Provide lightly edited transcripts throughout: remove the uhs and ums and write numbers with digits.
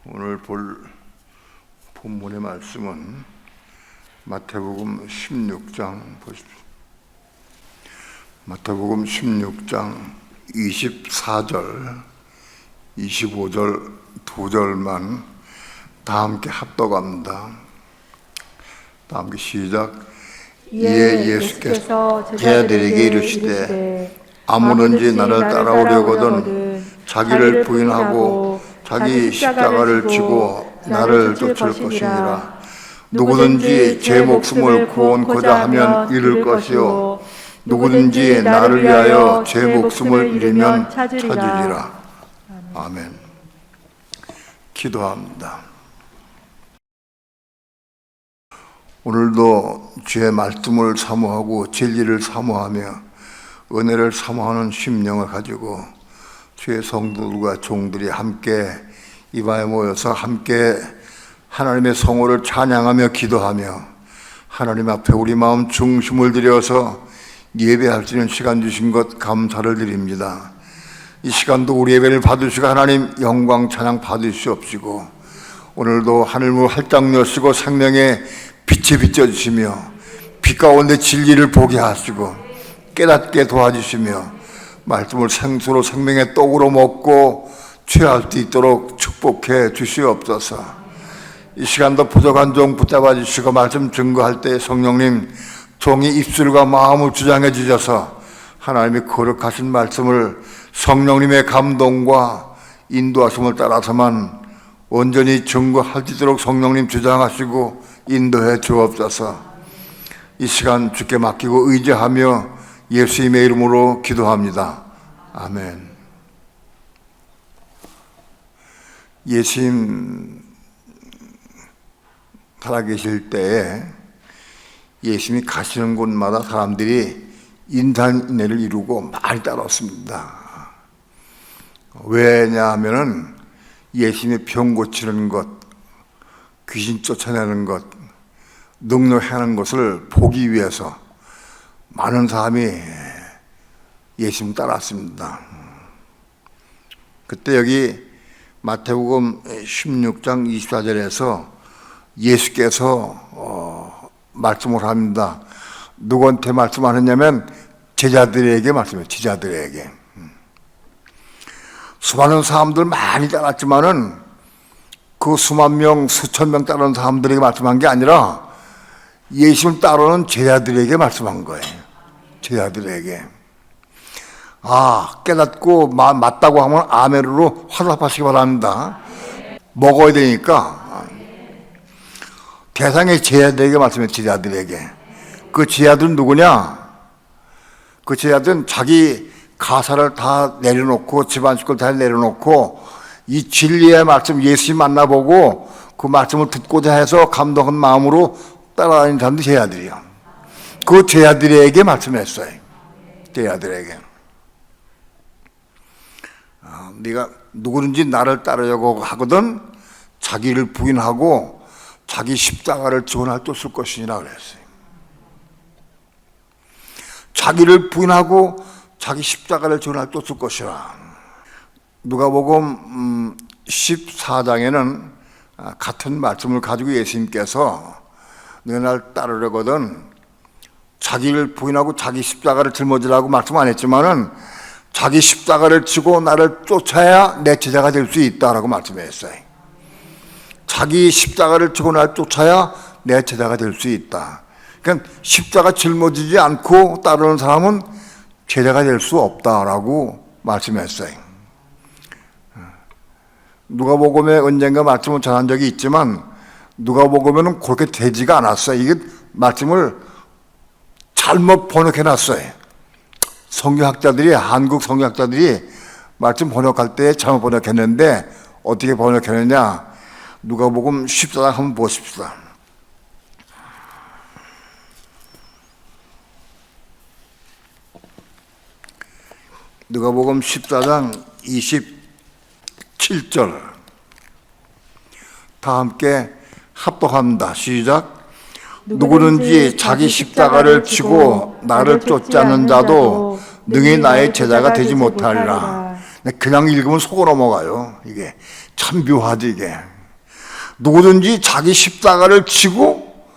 오늘 볼 본문의 말씀은 마태복음 16장 보십시오. 마태복음 16장 24절, 25절 두 절만 다 함께 합독합니다. 다 함께 시작. 이에 예수께서 제자들에게 이르시되 아무든지 나를 따라오려거든 자기를 부인하고 자기 십자가를 지고 나를 쫓을 것이니라. 누구든지 제 목숨을 구원코자 하면 잃을 것이요 누구든지 나를 위하여 제 목숨을 잃으면 찾으리라. 아멘. 기도합니다. 오늘도 주의 말씀을 사모하고 진리를 사모하며 은혜를 사모하는 심령을 가지고 주의 성도들과 종들이 함께 이방에 모여서 함께 하나님의 성호를 찬양하며 기도하며 하나님 앞에 우리 마음 중심을 들여서 예배할 수 있는 시간 주신 것 감사를 드립니다. 이 시간도 우리 예배를 받으시고 하나님 영광 찬양 받으시옵시고 오늘도 하늘문 활짝 여시고 생명의 빛에 비춰주시며 빛 가운데 진리를 보게 하시고 깨닫게 도와주시며 말씀을 생수로 생명의 떡으로 먹고 취할 수 있도록 축복해 주시옵소서. 이 시간도 부족한 종 붙잡아 주시고 말씀 증거할 때 성령님 종이 입술과 마음을 주장해 주셔서 하나님의 거룩하신 말씀을 성령님의 감동과 인도하심을 따라서만 온전히 증거할 수 있도록 성령님 주장하시고 인도해 주옵소서. 이 시간 주께 맡기고 의지하며 예수님의 이름으로 기도합니다. 아멘. 예수님 살아계실 때에 예수님이 가시는 곳마다 사람들이 인산인해를 이루고 많이 따랐습니다. 왜냐하면 예수님의 병 고치는 것, 귀신 쫓아내는 것, 능력하는 것을 보기 위해서 많은 사람이 예수님 따랐습니다. 그때 여기 마태복음 16장 24절에서 예수께서 말씀을 합니다. 누구한테 말씀하느냐면 제자들에게 말씀해요. 제자들에게. 수많은 사람들 많이 따랐지만은 그 수만 명, 수천 명 따르는 사람들에게 말씀한 게 아니라 예수님 따르는 제자들에게 말씀한 거예요. 제자들에게. 깨닫고 맞다고 하면 아멘으로 화답하시기 바랍니다. 먹어야 되니까. 대상의 제자들에게 말씀해요. 제자들에게. 그 제자들은 누구냐? 그 제자들은 자기 가사를 다 내려놓고 집안 식구를 다 내려놓고 이 진리의 말씀 예수님 만나보고 그 말씀을 듣고자 해서 감동한 마음으로 따라다니는 사람들이 제자들이요. 그 제자들에게 말씀했어요. 제자들에게. 네가 누구든지 나를 따르려고 하거든 자기를 부인하고 자기 십자가를 지고 날 쫓을 것이니라 그랬어요. 자기를 부인하고 자기 십자가를 지고 날 쫓을 것이라. 누가복음 14장에는 같은 말씀을 가지고 예수님께서 너희 날 따르려거든 자기를 부인하고 자기 십자가를 짊어지라고 말씀 안 했지만은 자기 십자가를 지고 나를 쫓아야 내 제자가 될 수 있다라고 말씀했어요. 자기 십자가를 지고 나를 쫓아야 내 제자가 될 수 있다. 그러니까 십자가 짊어지지 않고 따르는 사람은 제자가 될 수 없다라고 말씀했어요. 누가복음에 언젠가 말씀을 전한 적이 있지만 누가복음에는 그렇게 되지가 않았어요. 이게 말씀을 잘못 번역해놨어요. 성경학자들이 한국 성경학자들이 말씀 번역할 때 잘못 번역했는데 어떻게 번역했느냐? 누가복음 14장 한번 보십시다. 누가복음 14장 27절 다 함께 합독합니다. 시작. 누구든지 자기 십자가를 지고 나를 쫓지 않는 자도 능히 나의 제자가 되지 못하리라. 그냥 읽으면 속어 넘어가요. 이게 참 묘하지 이게. 누구든지 자기 십자가를 지고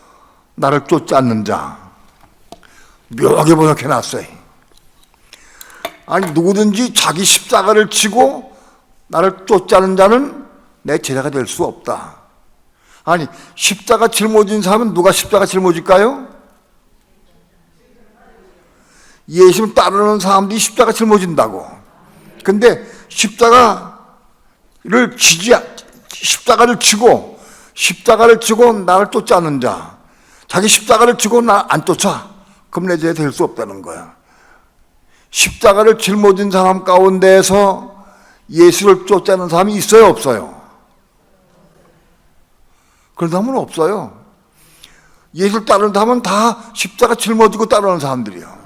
나를 쫓지 않는 자. 묘하게 번역해놨어요. 아니 누구든지 자기 십자가를 지고 나를 쫓지 않는 자는 내 제자가 될 수 없다. 아니 십자가 짊어진 사람은 누가 십자가 짊어질까요? 예수를 따르는 사람들이 십자가 짊어진다고. 근데 십자가를 지고 나를 쫓지 않는 자, 자기 십자가를 지고 나 안 쫓아, 그럼 내 제자 될 수 없다는 거야. 십자가를 짊어진 사람 가운데에서 예수를 쫓지 않는 사람이 있어요, 없어요? 그런 사람은 없어요. 예수를 따르는 사람은 다 십자가 짊어지고 따르는 사람들이에요.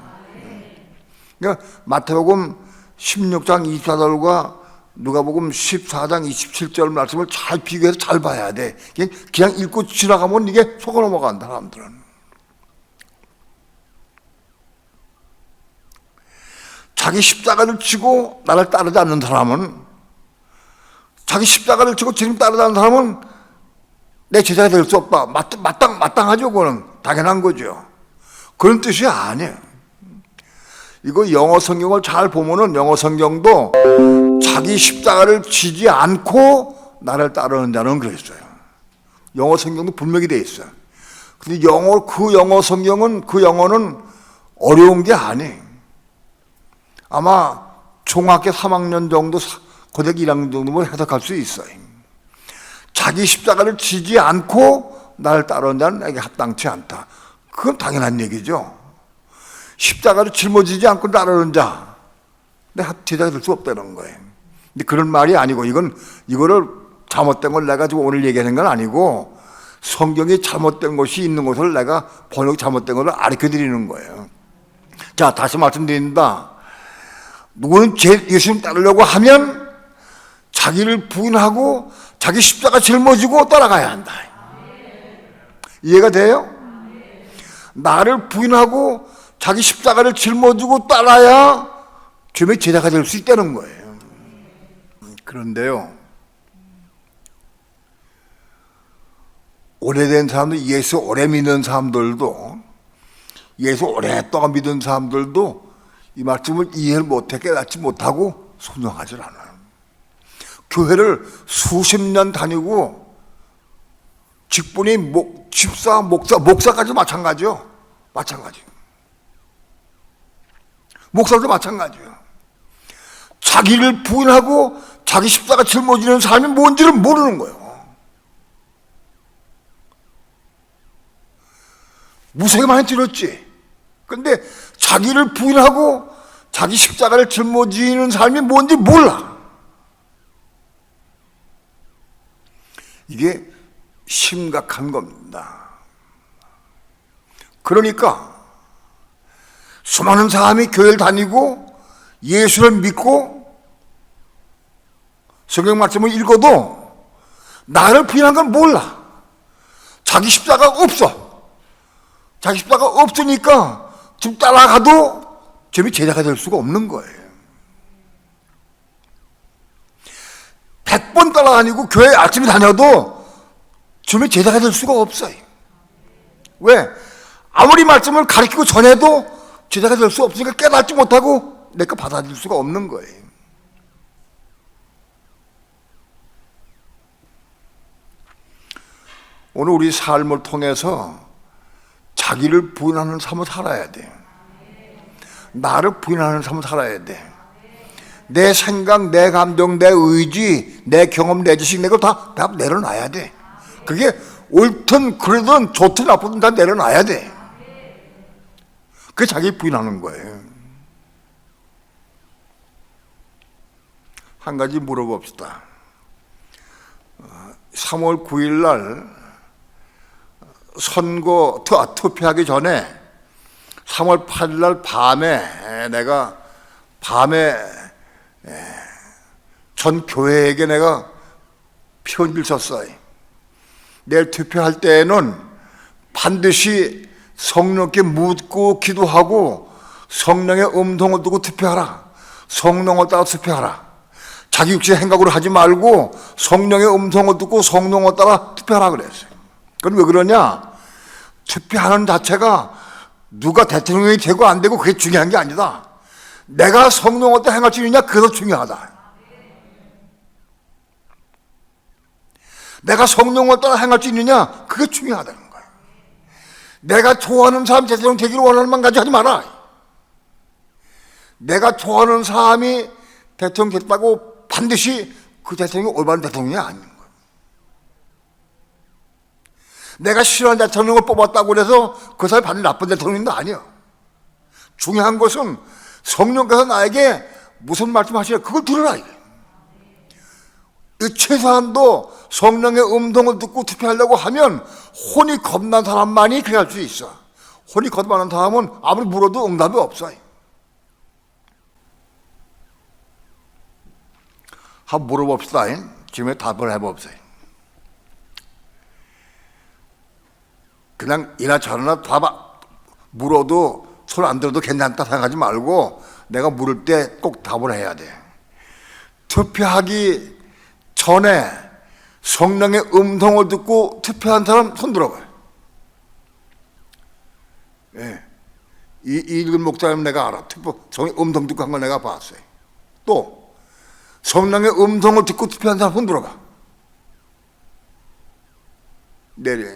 그러니까 마태복음 16장 24절과 누가복음 14장 27절 말씀을 잘 비교해서 잘 봐야 돼. 그냥 읽고 지나가면 이게 속아 넘어간다, 사람들은. 자기 십자가를 지고 나를 따르지 않는 사람은, 자기 십자가를 지고 지금 따르지 않는 사람은 내 제자가 될 수 없다. 마땅하죠. 그거는 당연한 거죠. 그런 뜻이 아니에요. 이거 영어 성경을 잘 보면은 영어 성경도 자기 십자가를 지지 않고 나를 따르는 자는 그랬어요. 영어 성경도 분명히 돼 있어요. 근데 그 영어 성경은, 그 영어는 어려운 게 아니에요. 아마 중학교 3학년 정도, 고등학교 1학년 정도면 해석할 수 있어요. 자기 십자가를 지지 않고 나를 따르는 자는 내게 합당치 않다. 그건 당연한 얘기죠. 십자가를 짊어지지 않고 따르는 자, 내 제자가 될 수 없다는 거예요. 근데 그런 말이 아니고, 이거를 잘못된 걸 내가 지금 오늘 얘기하는 건 아니고, 성경에 잘못된 것이 있는 것을 내가 번역이 잘못된 것을 가르쳐 드리는 거예요. 자, 다시 말씀드립니다. 누구는 예수님 따르려고 하면 자기를 부인하고 자기 십자가 짊어지고 따라가야 한다. 이해가 돼요? 나를 부인하고 자기 십자가를 짊어지고 따라야 주님의 제자가 될 수 있다는 거예요. 그런데요, 오래된 사람들, 예수 오래 믿는 사람들도, 예수 오랫동안 믿은 사람들도 이 말씀을 이해를 못해 깨닫지 못하고 순종하지 않아요. 교회를 수십 년 다니고 직분이 집사, 목사까지 마찬가지요. 목사도 마찬가지예요. 자기를 부인하고 자기 십자가 짊어지는 삶이 뭔지를 모르는 거예요. 무색에 많이 들었지. 근데 자기를 부인하고 자기 십자가를 짊어지는 삶이 뭔지 몰라. 이게 심각한 겁니다. 그러니까 수많은 사람이 교회를 다니고 예수를 믿고 성경 말씀을 읽어도 나를 부인한 건 몰라. 자기 십자가가 없어. 자기 십자가가 없으니까 지금 따라가도 주님이 제자가 될 수가 없는 거예요. 100번 따라다니고 교회 아침에 다녀도 주님의 제자가 될 수가 없어요. 왜? 아무리 말씀을 가르치고 전해도 제자가 될 수 없으니까 깨닫지 못하고 내 거 받아들일 수가 없는 거예요. 오늘 우리 삶을 통해서 자기를 부인하는 삶을 살아야 돼요. 나를 부인하는 삶을 살아야 돼. 내 생각, 내 감정, 내 의지, 내 경험, 내 지식, 내 거 다 내려놔야 돼. 그게 옳든 그러든 좋든 나쁘든 다 내려놔야 돼. 그게 자기 부인하는 거예요. 한 가지 물어봅시다. 3월 9일 날 선거 투표하기 전에 3월 8일 날 밤에 전 교회에게 내가 편지를 썼어요. 내일 투표할 때에는 반드시 성령께 묻고 기도하고 성령의 음성을 두고 투표하라. 성령을 따라 투표하라. 자기 육신의 행각으로 하지 말고 성령의 음성을 듣고 성령을 따라 투표하라 그랬어요. 그럼 왜 그러냐? 투표하는 자체가 누가 대통령이 되고 안 되고 그게 중요한 게 아니다. 내가 성령을 따라 행할 수 있느냐, 그게 더 중요하다. 내가 성령을 따라 행할 수 있느냐, 그게 중요하다는 거야. 내가 좋아하는 사람 대통령 되기를 원하는 만 가지고 하지 마라. 내가 좋아하는 사람이 대통령 됐다고 반드시 그 대통령이 올바른 대통령이 아닌 거야. 내가 싫어하는 대통령을 뽑았다고 해서 그 사람이 반드시 나쁜 대통령도 아니야. 중요한 것은 성령께서 나에게 무슨 말씀하시냐, 그걸 들으라. 최소한도 성령의 음성을 듣고 투표하려고 하면 혼이 겁난 사람만이 그렇게 할 수 있어. 혼이 겁나는 사람은 아무리 물어도 응답이 없어. 한번 물어봅시다. 지금에 답을 해봅시다. 그냥 이나 저나 답 물어도 손 안 들어도 괜찮다 생각하지 말고 내가 물을 때 꼭 답을 해야 돼. 투표하기 전에 성령의 음성을 듣고 투표한 사람 손 들어봐요. 예. 이 읽은 목사님 내가 알아. 성령의 음성 듣고 한 걸 내가 봤어요. 또 성령의 음성을 듣고 투표한 사람 손 들어봐. 내려.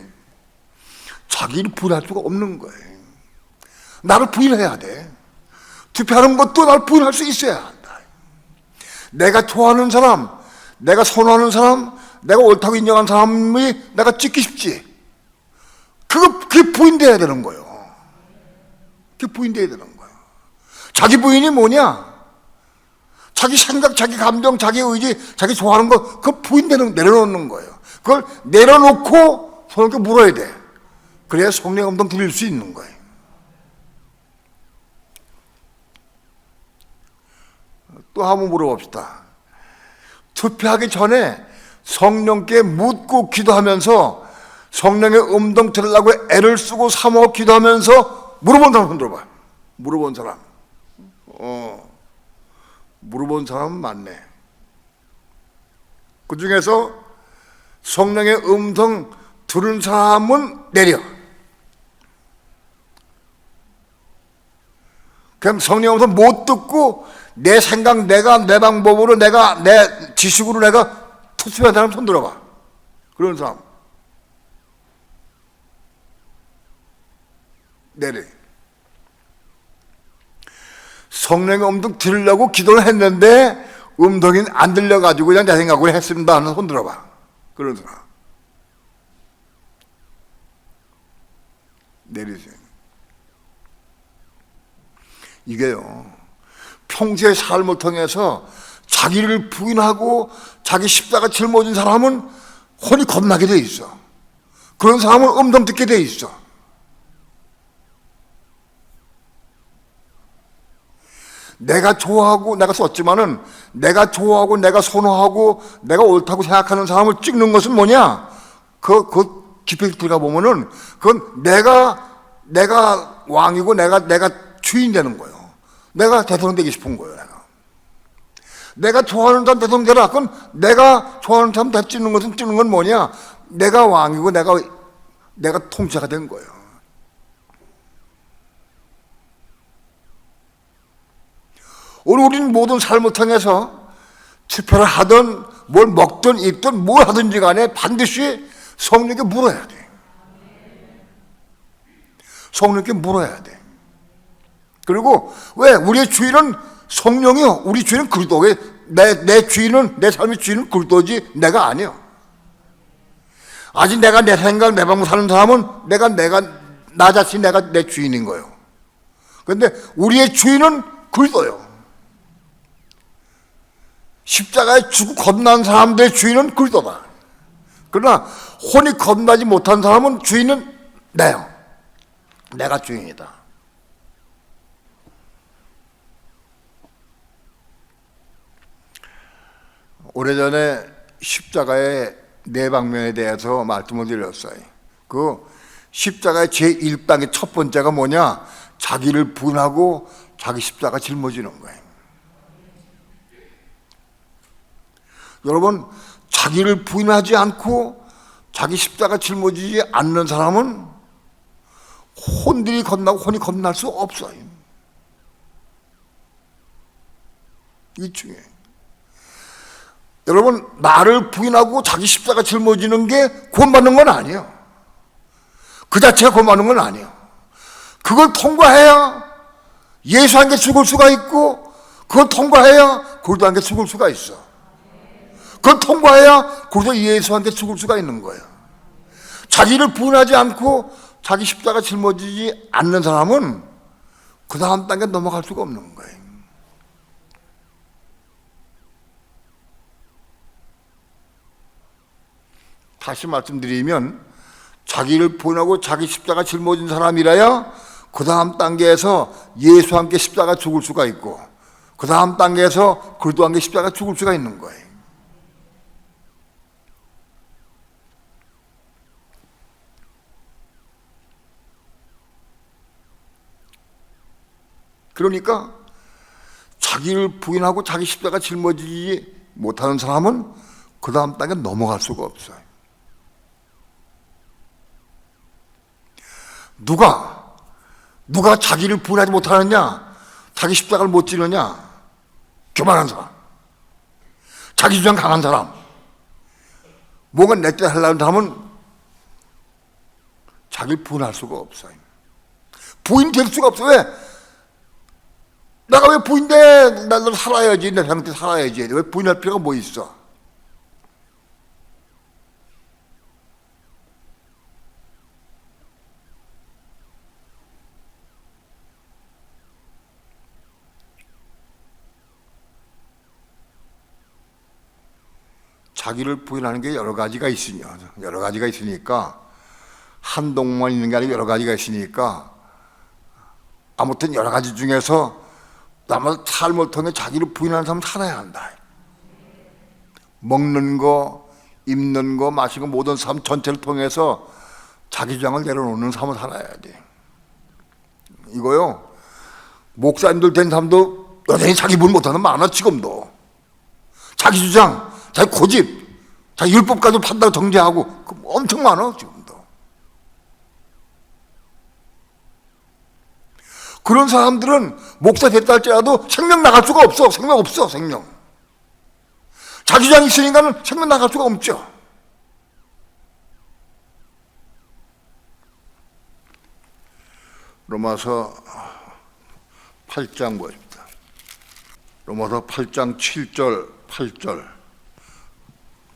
자기를 부인할 수가 없는 거예요. 나를 부인해야 돼. 투표하는 것도 나를 부인할 수 있어야 한다. 내가 좋아하는 사람, 내가 선호하는 사람, 내가 옳다고 인정한 사람이 내가 찍기 쉽지. 그게 부인돼야 되는 거예요. 그게 부인돼야 되는 거예요. 자기 부인이 뭐냐? 자기 생각, 자기 감정, 자기 의지, 자기 좋아하는 거, 그거 내려놓는 거예요. 그걸 내려놓고 성령께 물어야 돼. 그래야 성령의 음성 들릴 수 있는 거예요. 또 한번 물어봅시다. 투표하기 전에 성령께 묻고 기도하면서 성령의 음성 들으려고 애를 쓰고 사모하고 기도하면서 물어본 사람 손 들어봐. 물어본 사람. 물어본 사람은 많네. 그 중에서 성령의 음성 들은 사람은 내려. 그냥 성령의 음성 못 듣고 내 생각, 내가 내 방법으로 내가 내 지식으로 내가 투표한 사람 손 들어봐. 그런 사람 내려. 성령의 음성 들으려고 기도를 했는데 음성이 안 들려가지고 그냥 내 생각으로 했습니다 하는 손 들어봐. 그런 사람 내리세요. 이게요, 평소의 삶을 통해서 자기를 부인하고 자기 십자가 짊어진 사람은 혼이 겁나게 돼 있어. 그런 사람은 음성 듣게 돼 있어. 내가 좋아하고, 내가 썼지만은 내가 좋아하고 내가 선호하고 내가 옳다고 생각하는 사람을 찍는 것은 뭐냐? 그 깊이 들어가 보면은 그건 내가 왕이고 내가 주인 되는 거예요. 내가 대통령 되고 싶은 거예요. 내가 좋아하는 사람 대통령 되라. 그건 내가 좋아하는 사람 다 찍는 건 뭐냐? 내가 왕이고 내가 통치가 된 거예요. 오늘 우리는 모든 삶을 통해서 투표를 하든 뭘 먹든 입든 뭘 하든지 간에 반드시 성령께 물어야 돼. 성령께 물어야 돼. 그리고 왜? 우리의 주인은 성령이요. 우리 주인은 그리스도. 왜? 내 주인은, 내 삶의 주인은 그리스도지 내가 아니요. 아직 내가 내 생각, 내 방법 사는 사람은 나 자신이 내가 내 주인인 거예요. 그런데 우리의 주인은 그리스도요. 십자가에 죽고 겁난 사람들의 주인은 그리스도다. 그러나 혼이 겁나지 못한 사람은 주인은 나요. 내가 주인이다. 오래전에 십자가의 네 방면에 대해서 말씀을 드렸어요. 그 십자가의 제1방의 첫 번째가 뭐냐? 자기를 부인하고 자기 십자가 짊어지는 거예요. 여러분, 자기를 부인하지 않고 자기 십자가 짊어지지 않는 사람은 혼들이 겁나고 혼이 겁날 수 없어요. 이 중에 여러분, 나를 부인하고 자기 십자가 짊어지는 게 구원받는 건 아니에요. 그 자체가 구원받는 건 아니에요. 그걸 통과해야 예수 한 개 죽을 수가 있고, 그걸 통과해야 그리스도 한 개 죽을 수가 있어. 그걸 통과해야 그리스도 예수 한 개 죽을 수가 있는 거예요. 자기를 부인하지 않고 자기 십자가 짊어지지 않는 사람은 그 다음 단계 넘어갈 수가 없는 거예요. 다시 말씀드리면, 자기를 부인하고 자기 십자가 짊어진 사람이라야 그 다음 단계에서 예수와 함께 십자가 죽을 수가 있고, 그 다음 단계에서 그리스도와 함께 십자가 죽을 수가 있는 거예요. 그러니까 자기를 부인하고 자기 십자가 짊어지지 못하는 사람은 그 다음 단계 넘어갈 수가 없어요. 누가 자기를 부인하지 못하느냐, 자기 십자가를 못 지느냐? 교만한 사람, 자기 주장 강한 사람, 뭔가 내 뜻 하려는 사람은 자기를 부인할 수가 없어요. 부인될 수가 없어. 왜? 내가 왜 부인돼? 나도 살아야지. 내 형한테 살아야지. 왜 부인할 필요가 뭐 있어? 자기를 부인하는 게 여러 가지가 있으니까 한 동만 있는 게 아니고 여러 가지가 있으니까, 아무튼 여러 가지 중에서 남의 삶을 통해 자기를 부인하는 사람은 살아야 한다. 먹는 거, 입는 거, 마시는 거, 모든 삶 전체를 통해서 자기 주장을 내려놓는 삶을 살아야 돼. 이거요, 목사님들 된 사람도 여전히 자기 부인 못하는 많아. 지금도 자기 주장, 자기 고집, 자기 율법까지 판단 정죄하고 엄청 많아. 지금도 그런 사람들은 목사 됐다 할지라도 생명 나갈 수가 없어. 생명 없어. 생명. 자기 주장이 있으니까는 생명 나갈 수가 없죠. 로마서 8장 보십니다. 로마서 8장 7절 8절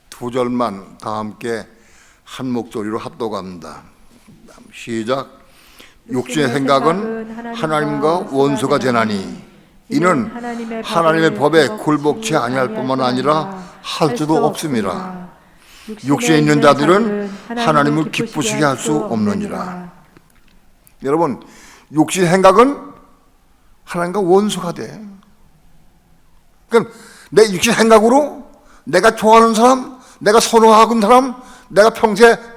두 절만 다 함께 한 목소리로 합독합니다. 시작. 육신의 생각은 하나님과 원수가 되나니 이는 하나님의 법에 굴복치 아니할 뿐만 아니라 할 수도 없음이라. 육신에 있는 자들은 하나님을 기쁘시게 할 수 없느니라. 여러분, 육신의 생각은 하나님과 원수가 돼. 그러니까 내 육신의 생각으로 내가 좋아하는 사람, 내가 선호하는 사람, 내가 평소에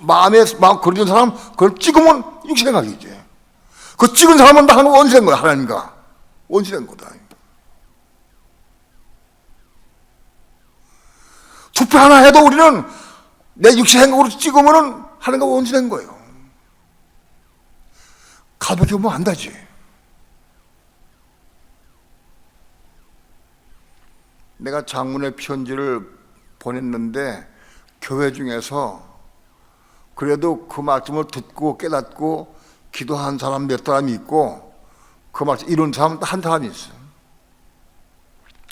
마음에 그리는 사람, 그걸 찍으면 육신의 생각이지. 그 찍은 사람은 다 하나님과 원수된 거야. 하나님과 원수된 거다. 투표 하나 해도 우리는 내 육신의 생각으로 찍으면 하나님과 원수된 거예요. 가볍게 보면 안 되지. 내가 장문의 편지를 보냈는데 교회 중에서 그래도 그 말씀을 듣고 깨닫고 기도한 사람 몇 사람이 있고, 그 말씀 이런 사람 한 사람이 있어요.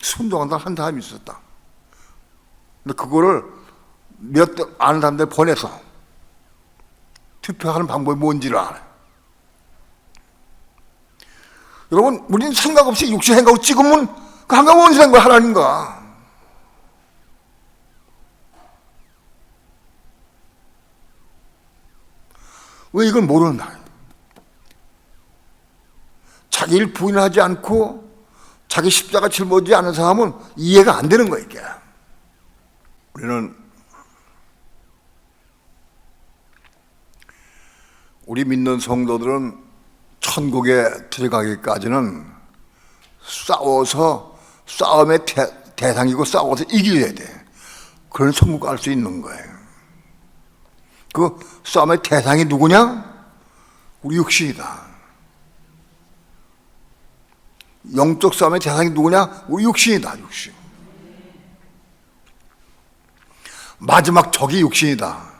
순종한다 한 사람이 있었다. 근데 그거를 몇 아는 사람들 보내서 투표하는 방법이 뭔지를 알아요. 여러분, 우리는 생각 없이 육신 생각으로 찍으면 그 한가 원수된 거야. 하나님과. 왜 이걸 모르나? 자기를 부인하지 않고 자기 십자가 짊어지지 않은 사람은 이해가 안 되는 거야. 이게. 우리 믿는 성도들은 천국에 들어가기까지는 싸워서 싸움에 대상이고 싸워서 이겨야 돼. 그런 천국 갈 수 있는 거예요. 그 싸움의 대상이 누구냐? 우리 육신이다. 영적 싸움의 대상이 누구냐? 우리 육신이다. 육신. 마지막 적이 육신이다.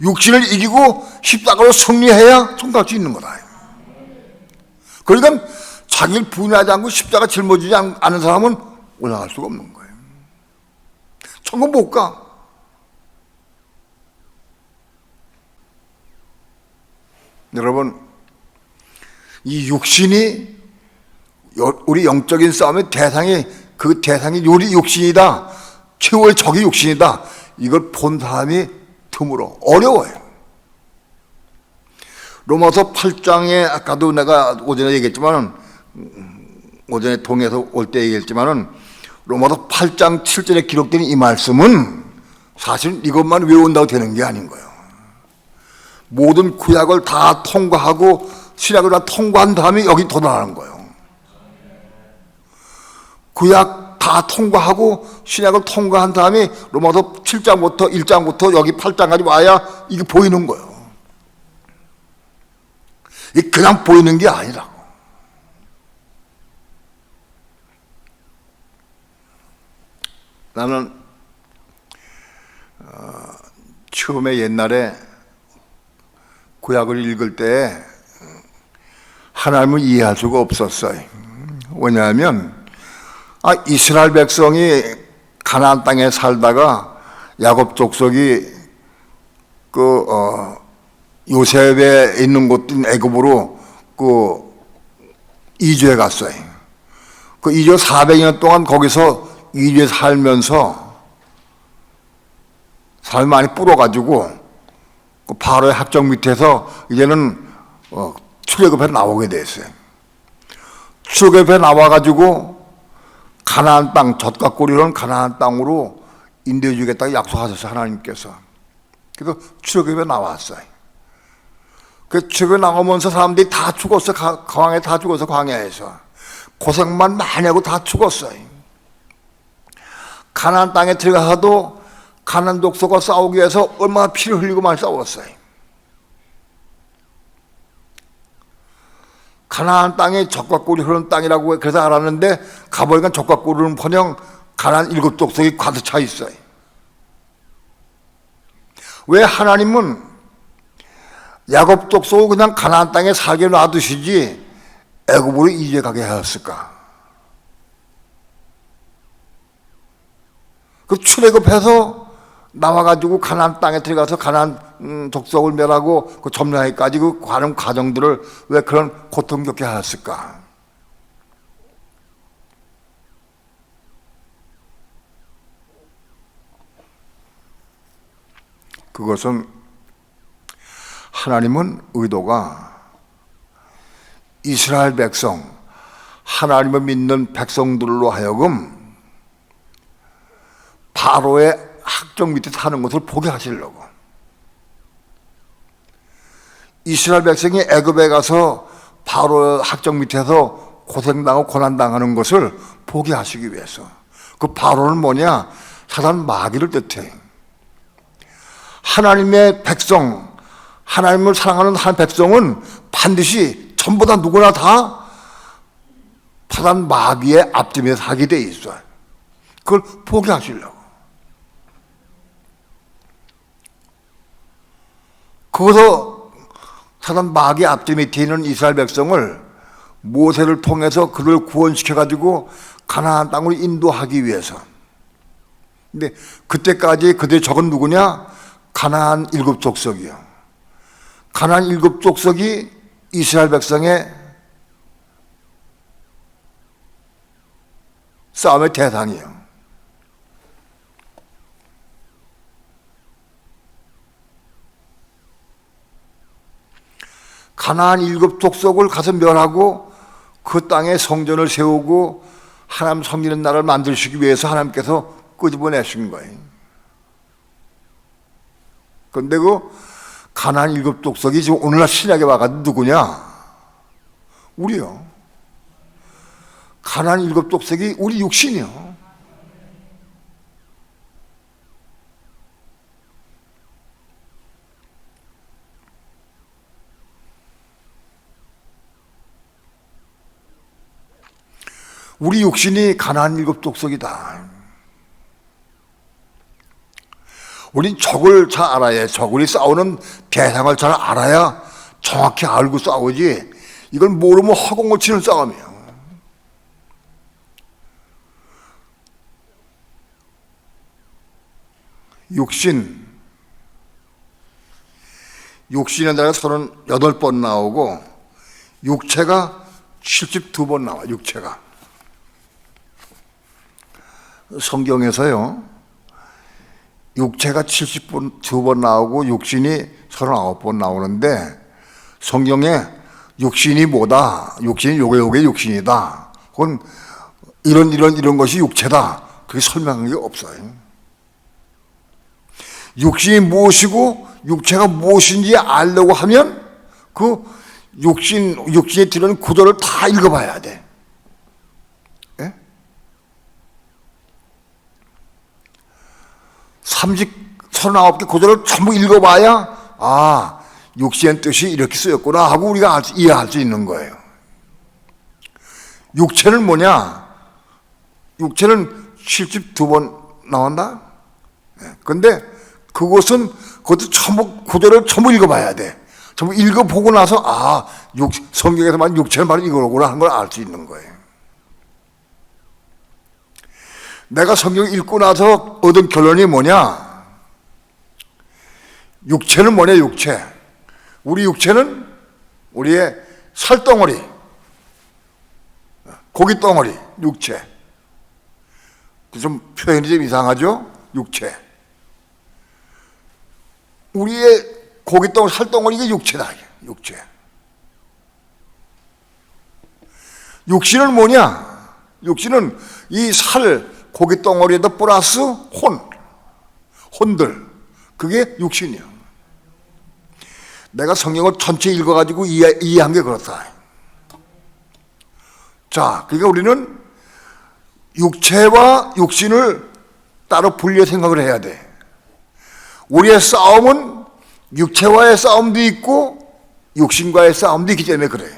육신을 이기고 십자가로 승리해야 천국 갈 수 있는 거다. 그러니까 자기를 부인하지 않고 십자가 짊어지지 않은 사람은 올라갈 수가 없는 거예요. 천국 못 가. 여러분, 이 육신이 우리 영적인 싸움의 대상이, 그 대상이 우리 육신이다. 최후의 적이 육신이다. 이걸 본 사람이 드물어. 어려워요. 로마서 8장에 아까도 내가 오전에 얘기했지만은, 오전에 동에서 올 때 얘기했지만은, 로마서 8장 7절에 기록된 이 말씀은 사실 이것만 외운다고 되는 게 아닌 거예요. 모든 구약을 다 통과하고 신약을 다 통과한 다음에 여기 도달하는 거예요. 구약 다 통과하고 신약을 통과한 다음에 로마서 7장부터 1장부터 여기 8장까지 와야 이게 보이는 거예요. 이게 그냥 보이는 게 아니라고. 나는 처음에 옛날에 구약을 읽을 때 하나님을 이해할 수가 없었어요. 왜냐하면 이스라엘 백성이 가나안 땅에 살다가 야곱 족속이 요셉에 있는 곳인 애굽으로 이주해 갔어요. 그 이주 400년 동안 거기서 이주해 살면서 삶이 많이 불어가지고 바로의 학정 밑에서 이제는 출애굽에 나오게 됐어요. 출애굽에 나와가지고 가나안 땅, 젖과 꿀이는 가나안 땅으로 인도해 주겠다고 약속하셨어요, 하나님께서. 그래서 출애굽에 나왔어요. 그 출애굽에 나오면서 사람들이 다 죽었어. 광야에 다 죽어서 광야에서 고생만 많이 하고 다 죽었어요. 가나안 땅에 들어가서도 가나안 족속과 싸우기 위해서 얼마나 피를 흘리고 많이 싸웠어요. 가나안 땅에 젖과 꿀이 흐르는 땅이라고 그래서 알았는데 가보니까 젖과 꿀이 흐르는 번영 가나안 7 족속이 가득 차 있어요. 왜 하나님은 야곱 족속을 그냥 가나안 땅에 살게 놔두시지 애굽으로 이주해 가게 하였을까? 그 출애굽해서 나와가지고 가나안 땅에 들어가서 가나안 족속을 멸하고 그 점령하기까지 그 가는 과정들을 왜 그런 고통스럽게 하였을까? 그것은 하나님은 의도가 이스라엘 백성, 하나님을 믿는 백성들로 하여금 바로의 학정 밑에 사는 것을 보게 하시려고. 이스라엘 백성이 애굽에 가서 바로 학정 밑에서 고생당하고 고난당하는 것을 보게 하시기 위해서. 그 바로는 뭐냐? 사단 마귀를 뜻해. 하나님의 백성, 하나님을 사랑하는 한 백성은 반드시 전부 다 누구나 다 사단 마귀의 앞뒤에 사게 돼 있어요. 그걸 보게 하시려고. 거기서 사단 마귀의 앞뒤 밑에 있는 이스라엘 백성을 모세를 통해서 그를 구원시켜가지고 가나안 땅으로 인도하기 위해서. 근데 그때까지 그들의 적은 누구냐? 가나안 7 족속이요. 가나안 7 족속이 이스라엘 백성의 싸움의 대상이에요. 가나안 7 족속을 가서 멸하고 그 땅에 성전을 세우고 하나님 섬기는 나라를 만드시기 위해서 하나님께서 끄집어내신 거예요. 그런데 그 가나안 7 족속이 지금 오늘날 신약에 와가지고 누구냐? 우리요. 가나안 일곱 족속이 우리 육신이요. 우리 육신이 가나안 일곱 족속이다. 우린 적을 잘 알아야, 적을 싸우는 대상을 잘 알아야 정확히 알고 싸우지, 이걸 모르면 허공을 치는 싸움이에요. 육신에 내가 38번 나오고 육체가 72번 나와. 육체가 성경에서요, 육체가 72번 나오고 육신이 39번 나오는데, 성경에 육신이 뭐다, 육신이 요게 육신이다, 그건 이런 것이 육체다, 그게 설명한 게 없어요. 육신이 무엇이고 육체가 무엇인지 알려고 하면 그 육신에 들어있는 구조를 다 읽어봐야 돼. 예? 39개 구조를 전부 읽어봐야, 아, 육신의 뜻이 이렇게 쓰였구나 하고 우리가 이해할 수 있는 거예요. 육체는 뭐냐? 육체는 72번 나온다? 근데 그것도 전부 구조를 전부 읽어봐야 돼. 전부 읽어보고 나서, 아, 성경에서 말하는 육체는 바로 이거구나 하는 걸 알 수 있는 거예요. 내가 성경 읽고 나서 얻은 결론이 뭐냐? 육체는 뭐냐, 육체. 우리 육체는 우리의 살덩어리, 고깃덩어리, 육체. 좀 표현이 좀 이상하죠? 육체. 우리의 고깃덩어리, 살덩어리가 육체다. 육체. 육신은 뭐냐? 육신은 이 고깃덩어리에다 플러스 혼들. 그게 육신이야. 내가 성경을 전체 읽어가지고 이해한 게 그렇다. 자, 그러니까 우리는 육체와 육신을 따로 분리해 생각을 해야 돼. 우리의 싸움은 육체와의 싸움도 있고 육신과의 싸움도 있기 때문에 그래.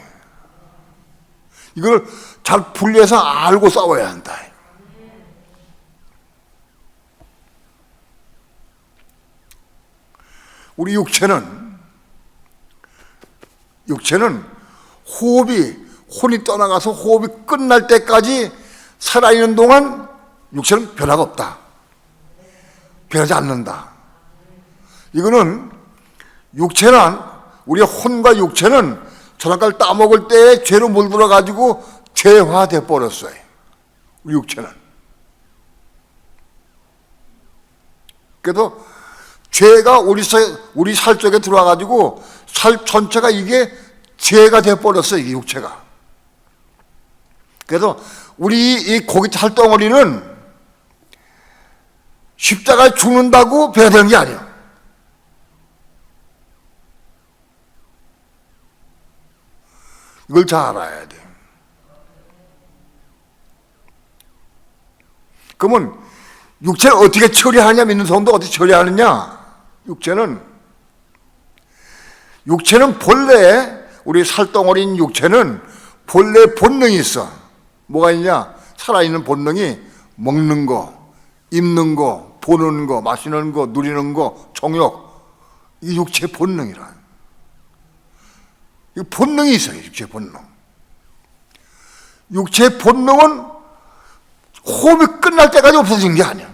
이걸 잘 분리해서 알고 싸워야 한다. 우리 육체는 혼이 떠나가서 호흡이 끝날 때까지 살아있는 동안 육체는 변화가 없다. 변하지 않는다. 이거는 우리의 혼과 육체는 저녁을 따먹을 때 죄로 물들어가지고 죄화돼 버렸어요. 우리 육체는. 그래서 죄가 우리 살 쪽에 들어와가지고 살 전체가 이게 죄가 돼 버렸어요. 이게 육체가. 그래서 우리 이 고기 살덩어리는 십자가에 죽는다고 배워되는 게 아니에요. 이걸 잘 알아야 돼. 그러면 육체를 어떻게 처리하냐, 믿는 성도 어떻게 처리하느냐? 육체는 본래, 우리 살덩어리인 육체는 본래 본능이 있어. 뭐가 있냐? 살아있는 본능이 먹는 거, 입는 거, 보는 거, 마시는 거, 누리는 거, 정욕. 이게 육체의 본능이라. 이 본능이 있어요. 육체의 본능. 육체의 본능은 호흡이 끝날 때까지 없어진 게 아니야.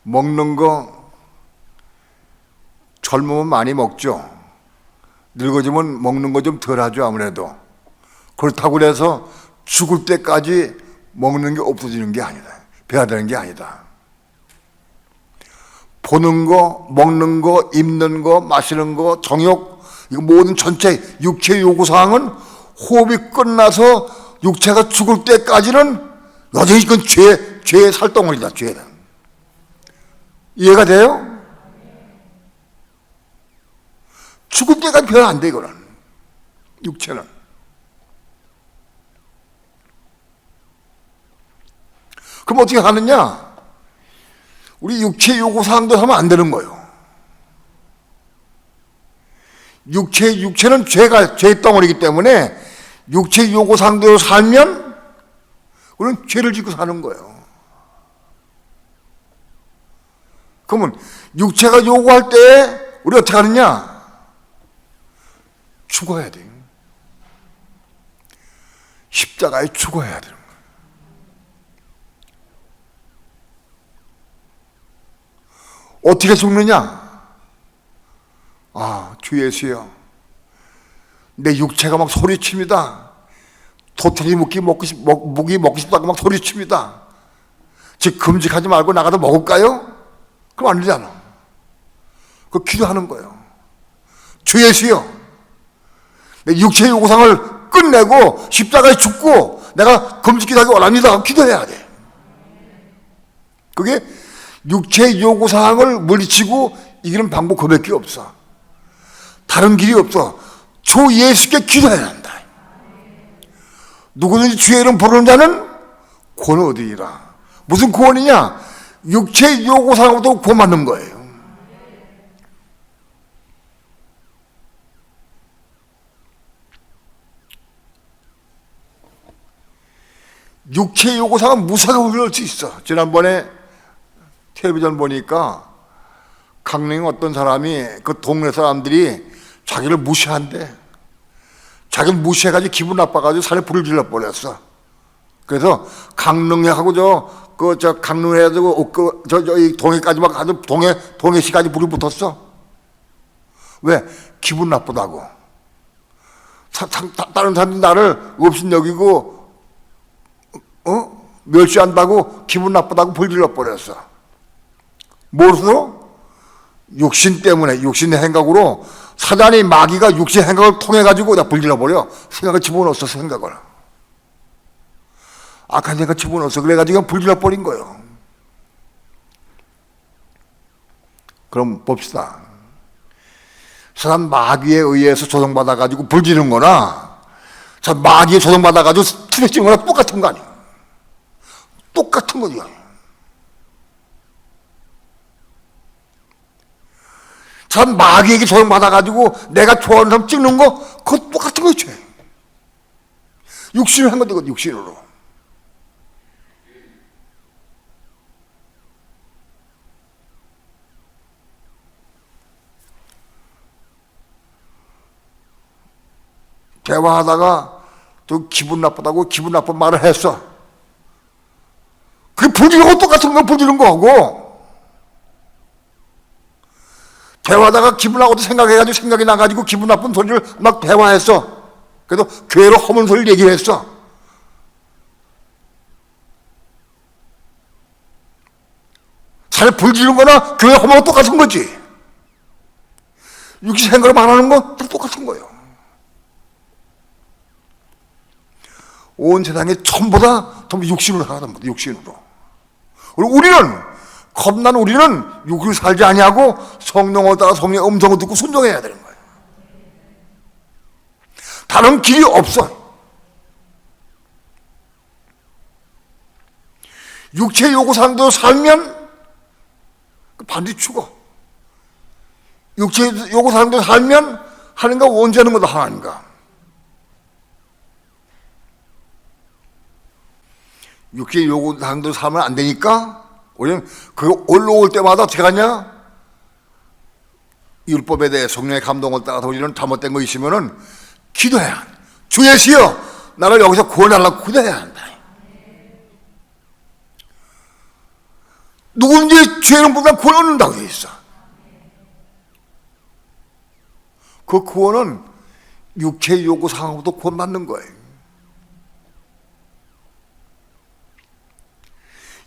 먹는 거 젊으면 많이 먹죠. 늙어지면 먹는 거 좀 덜하죠. 아무래도. 그렇다고 해서 죽을 때까지 먹는 게 없어지는 게 아니다. 배워되는 게 아니다. 보는 거, 먹는 거, 입는 거, 마시는 거, 정욕, 이거 모든 전체 육체 요구사항은 호흡이 끝나서 육체가 죽을 때까지는 여전히 이건 죄의 살덩어리다. 죄다. 이해가 돼요? 죽을 때까지 변화 안 돼, 이거는. 육체는. 그럼 어떻게 하느냐? 우리 육체 요구사항도 하면 안 되는 거예요. 육체는 죄의 덩어리이기 때문에 육체 요구사항대로 살면 우리는 죄를 짓고 사는 거예요. 그러면 육체가 요구할 때 우리 어떻게 하느냐? 죽어야 돼요. 십자가에 죽어야 되는 거예요. 어떻게 죽느냐? 주 예수여, 내 육체가 막 소리칩니다. 도토리 묵기 먹고 싶다고 막 소리칩니다. 즉 금식하지 말고 나가서 먹을까요? 그럼 안 되잖아. 그 기도하는 거예요. 주 예수여, 내 육체의 요구상을 끝내고 십자가에 죽고 내가 금식기도하기 원합니다. 기도해야 돼. 그게 육체의 요구사항을 물리치고 이기는 방법 그밖에 없어. 다른 길이 없어. 주 예수께 기도해야 한다. 누구든지 주의 이름 부르는 자는 구원을 얻으리라. 무슨 구원이냐? 육체의 요구사항으로도 구원받는 거예요. 육체의 요구사항은 무사하게 우려할 수 있어. 지난번에 텔레비전 보니까 강릉에 어떤 사람이 그 동네 사람들이 자기를 무시한대. 자기를 무시해가지고 기분 나빠가지고 산에 불을 질러버렸어. 그래서 강릉역하고 강릉에 가지고 이 동해까지 막 아주 동해시까지 불이 붙었어. 왜? 기분 나쁘다고. 다른 사람들이 나를 업신여기고 멸시한다고 기분 나쁘다고 불 질러버렸어. 무엇으로? 육신 때문에, 육신의 행각으로 사단이 마귀가 육신의 행각을 통해가지고 나 불질러버려. 생각을 집어넣었어, 생각을. 악한 생각 집어넣었어. 그래가지고 불질러버린 거예요. 그럼 봅시다. 사단 마귀에 의해서 조성받아가지고 불지른 거나 마귀에 조성받아가지고 투표찍은 거나 똑같은 거 아니야. 똑같은 거죠. 참 마귀에게 조정받아가지고 내가 좋아하는 사람 찍는 거 그거 똑같은 거지. 육신을 한 건데, 육신으로. 대화하다가 또 기분 나쁘다고 기분 나쁜 말을 했어. 그게 불지른 거 똑같은 거, 불지른 거하고. 대화하다가 기분 나고도 생각해가지고 생각이 나가지고 기분 나쁜 소리를 막 대화했어. 그래도 교회로 허문 소리를 얘기를 했어. 잘 불지른 거나 교회 허문하고 똑같은 거지. 육신 생각을 말하는 거 다 똑같은 거예요. 온 세상에 전부다 전부 육신으로 살아갑니다. 육신으로. 우리는 육으로 살지 아니하고 성령을 따라 성령의 음성을 듣고 순종해야 되는 거예요. 다른 길이 없어. 육체의 요구사항대로 살면 반드시 죽어. 육체의 요구사항대로 살면 하나님과 원죄하는 거다, 하나님과. 육체의 요구사항대로 살면 안 되니까 우리는 그거 올라올 때마다 어떻게 하냐? 율법에 대해 성령의 감동을 따라서 우리는 잘못된 거 있으면은 기도해야 한다. 주 예수여, 나를 여기서 구원하려고 기도해야 한다. 누구든지 죄는 보면 구원 얻는다고 되어 있어. 그 구원은 육체의 요구사항으로도 구원받는 거예요.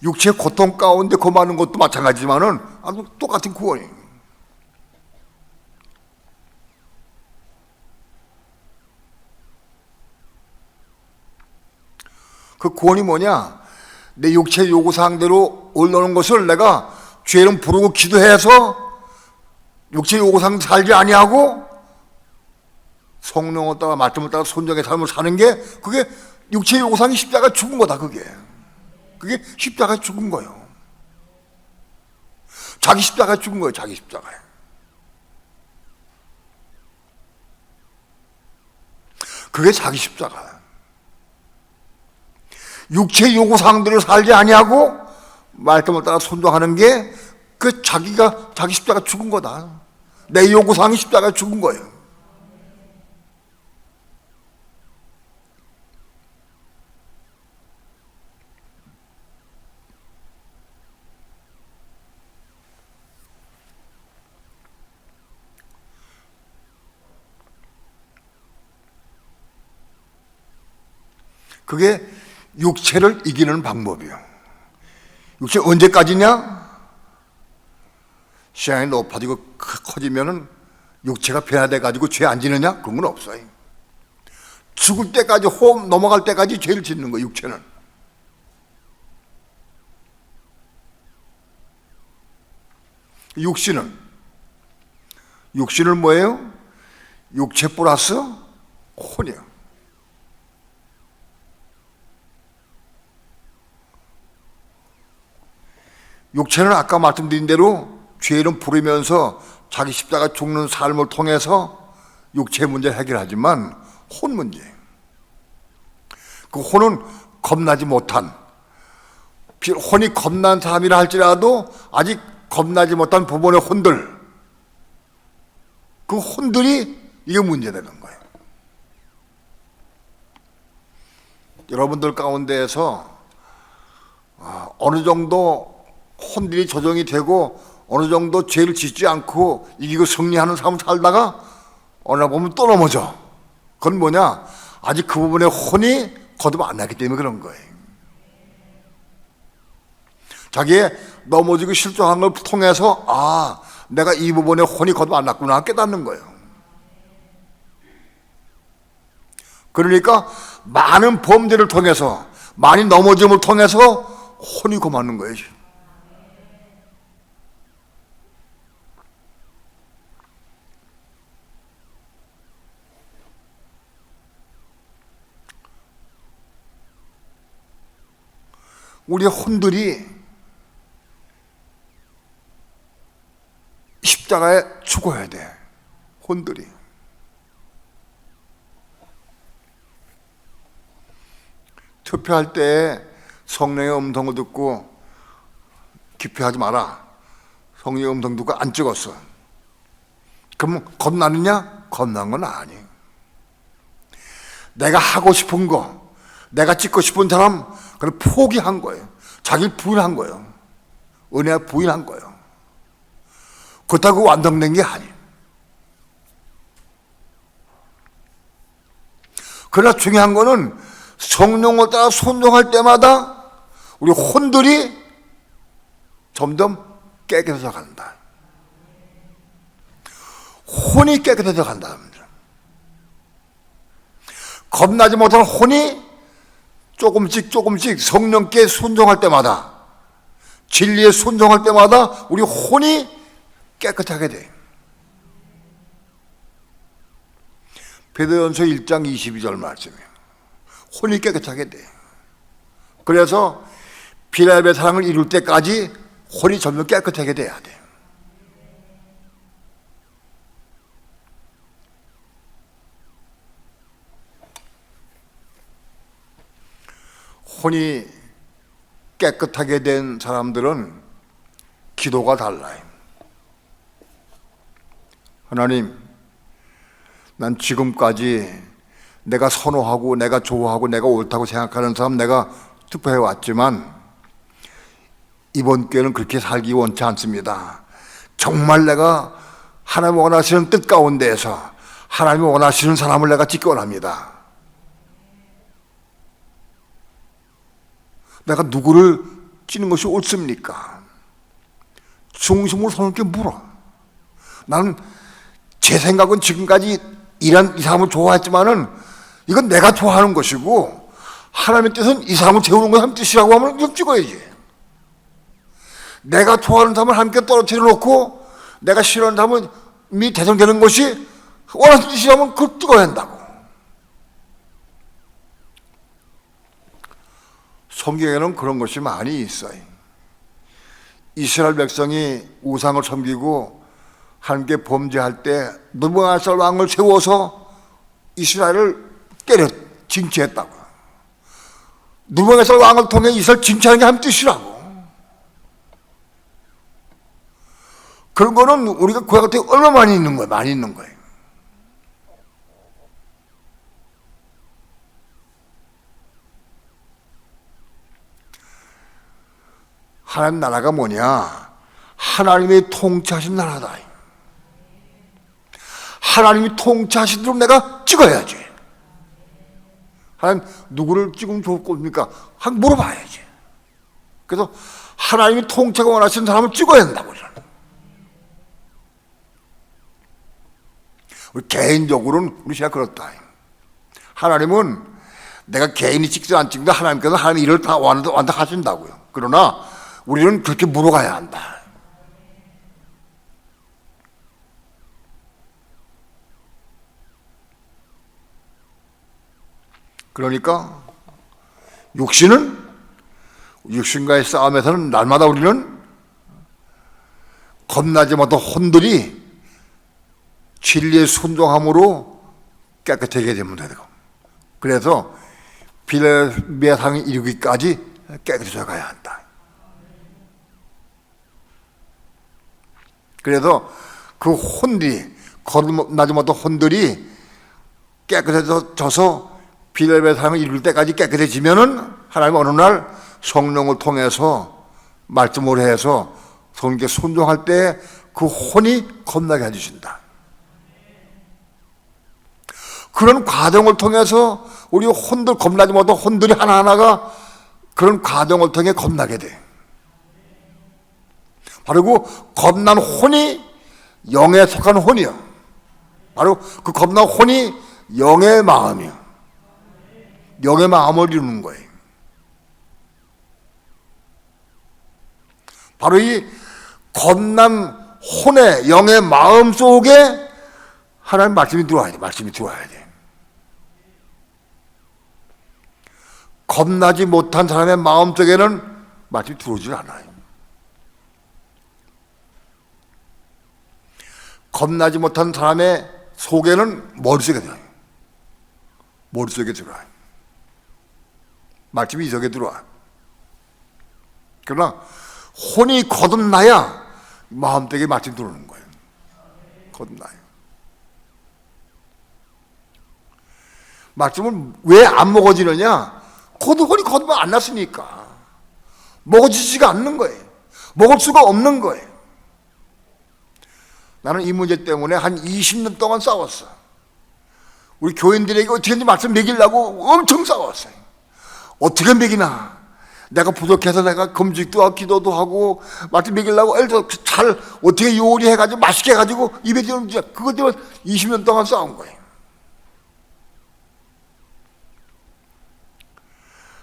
육체의 고통 가운데 거하는 것도 마찬가지지만은 아주 똑같은 구원이에요. 그 구원이 뭐냐? 내 육체의 요구사항대로 올라오는 것을 내가 죄 이름 부르고 기도해서 육체의 요구사항 살지 아니하고 성령을 따라 말씀을 따라 손정의 삶을 사는 게 그게 육체의 요구상이 십자가 죽은 거다. 그게 십자가 죽은 거예요. 자기 십자가 죽은 거예요. 자기 십자가에. 그게 자기 십자가. 육체의 요구사항대로 살지 아니하고 말씀을 따라 순종하는 게 그 자기가 자기 십자가 죽은 거다. 내 요구사항이 십자가 죽은 거예요. 그게 육체를 이기는 방법이에요. 육체 언제까지냐? 시간이 높아지고 커지면은 육체가 변화돼가지고 죄 안 지느냐? 그런 건 없어요. 죽을 때까지, 호흡 넘어갈 때까지 죄를 짓는 거예요, 육체는. 육신은 뭐예요? 육체 플러스 혼이에요. 육체는 아까 말씀드린 대로 죄는 부리면서 자기 십자가 죽는 삶을 통해서 육체 문제를 해결하지만 혼 문제, 그 혼은 겁나지 못한, 혼이 겁난 사람이라 할지라도 아직 겁나지 못한 부분의 혼들, 그 혼들이 이게 문제되는 거예요. 여러분들 가운데에서 어느 정도 혼들이 조정이 되고 어느 정도 죄를 짓지 않고 이기고 승리하는 삶을 살다가 어느 날 보면 또 넘어져. 그건 뭐냐? 아직 그 부분에 혼이 거듭 안 났기 때문에 그런 거예요. 자기의 넘어지고 실족한 걸 통해서 내가 이 부분에 혼이 거듭 안 났구나 깨닫는 거예요. 그러니까 많은 범죄를 통해서, 많이 넘어짐을 통해서 혼이 고맞는 거예요. 우리의 혼들이 십자가에 죽어야 돼. 혼들이. 투표할 때 성령의 음성을 듣고 기표하지 마라. 성령의 음성 듣고 안 찍었어. 그럼 겁나느냐? 겁난 건 아니에요. 내가 하고 싶은 거, 내가 찍고 싶은 사람, 그걸 포기한 거예요. 자기를 부인한 거예요. 은혜가 부인한 거예요. 그렇다고 완성된 게 아니에요. 그러나 중요한 거는 성령을 따라 순종할 때마다 우리 혼들이 점점 깨끗해져 간다. 혼이 깨끗해져 간다. 겁나지 못한 혼이 조금씩 성령께 순종할 때마다, 진리에 순종할 때마다 우리 혼이 깨끗하게 돼. 베드로전서 1장 22절 말씀이에요. 혼이 깨끗하게 돼. 그래서 피라의 사랑을 이룰 때까지 혼이 점점 깨끗하게 돼야 돼. 혼이 깨끗하게 된 사람들은 기도가 달라요. 하나님, 난 지금까지 내가 선호하고 내가 좋아하고 내가 옳다고 생각하는 사람 내가 투표해 왔지만 이번 기회는 그렇게 살기 원치 않습니다. 정말 내가 하나님 원하시는 뜻 가운데에서 하나님이 원하시는 사람을 내가 찍기 원합니다. 내가 누구를 찌는 것이 옳습니까? 중심으로 성령께 물어. 나는 제 생각은 지금까지 이런 이 사람을 좋아했지만은 이건 내가 좋아하는 것이고 하나님의 뜻은 이 사람을 세우는 건 하나님 뜻이라고 하면 좀 찍어야지. 내가 좋아하는 사람을 함께 떨어뜨려 놓고 내가 싫어하는 사람이 대성되는 것이 원하시는 뜻이라면 그걸 찍어야 한다고. 성경에는 그런 것이 많이 있어요. 이스라엘 백성이 우상을 섬기고 하나님께 범죄할 때 느부갓네살 왕을 세워서 이스라엘을 때려 징치했다고. 느부갓네살 왕을 통해 이스라엘 징치하는 게 하나님 뜻이라고. 그런 거는 우리가 구약 같은 게 얼마나 많이 있는 거예요. 많이 있는 거예요. 하나님 나라가 뭐냐? 하나님이 통치하신 나라다. 하나님이 통치하신 대로 내가 찍어야지. 하나님 누구를 찍으면 좋을 겁니까? 한번 물어봐야지. 그래서 하나님이 통치가 원하시는 사람을 찍어야 한다고. 우리 개인적으로는 우리 시가 그렇다. 하나님은 내가 개인이 찍지 안 찍는다. 하나님께서 하나님 일을 다 완다 하신다고요. 그러나 우리는 그렇게 물어가야 한다. 그러니까 육신과의 싸움에서는 날마다 우리는 겁나지 못한 혼들이 진리의 순종함으로 깨끗하게 되면 되고, 그래서 빌레베상에 이르기까지 깨끗해져 가야 한다. 그래서 그 혼들이, 겁나지 못한 혼들이 깨끗해져서 빌레베상을 이룰 때까지 깨끗해지면은 하나님 어느 날 성령을 통해서 말씀을 해서 성령께 순종할 때 그 혼이 겁나게 해주신다. 그런 과정을 통해서 우리 혼들, 겁나지 못한 혼들이 하나하나가 그런 과정을 통해 겁나게 돼. 바로 그 겁난 혼이 영에 속한 혼이요. 바로 그 겁난 혼이 영의 마음이요. 영의 마음을 이루는 거예요. 바로 이 겁난 혼의 영의 마음 속에 하나님 말씀이 들어와야 돼. 말씀이 들어와야 돼. 겁나지 못한 사람의 마음 속에는 말씀이 들어오질 않아요. 겁나지 못한 사람의 속에는 머릿속에 들어와요. 머릿속에 들어와요. 말씀이 이 속에 들어와. 그러나 혼이 거듭나야 마음속에 말씀이 들어오는 거예요. 거듭나요. 말씀은 왜 안 먹어지느냐? 혼이 거듭나 안 났으니까. 먹어지지가 않는 거예요. 먹을 수가 없는 거예요. 나는 이 문제 때문에 한 20년 동안 싸웠어. 우리 교인들에게 어떻게든지 말씀 먹이려고 엄청 싸웠어요. 어떻게 먹이나? 내가 부족해서 내가 금식도 하고 기도도 하고 말씀 먹이려고 잘 어떻게 요리해가지고 맛있게 해가지고 입에 들는지 그것 때문에 20년 동안 싸운 거예요.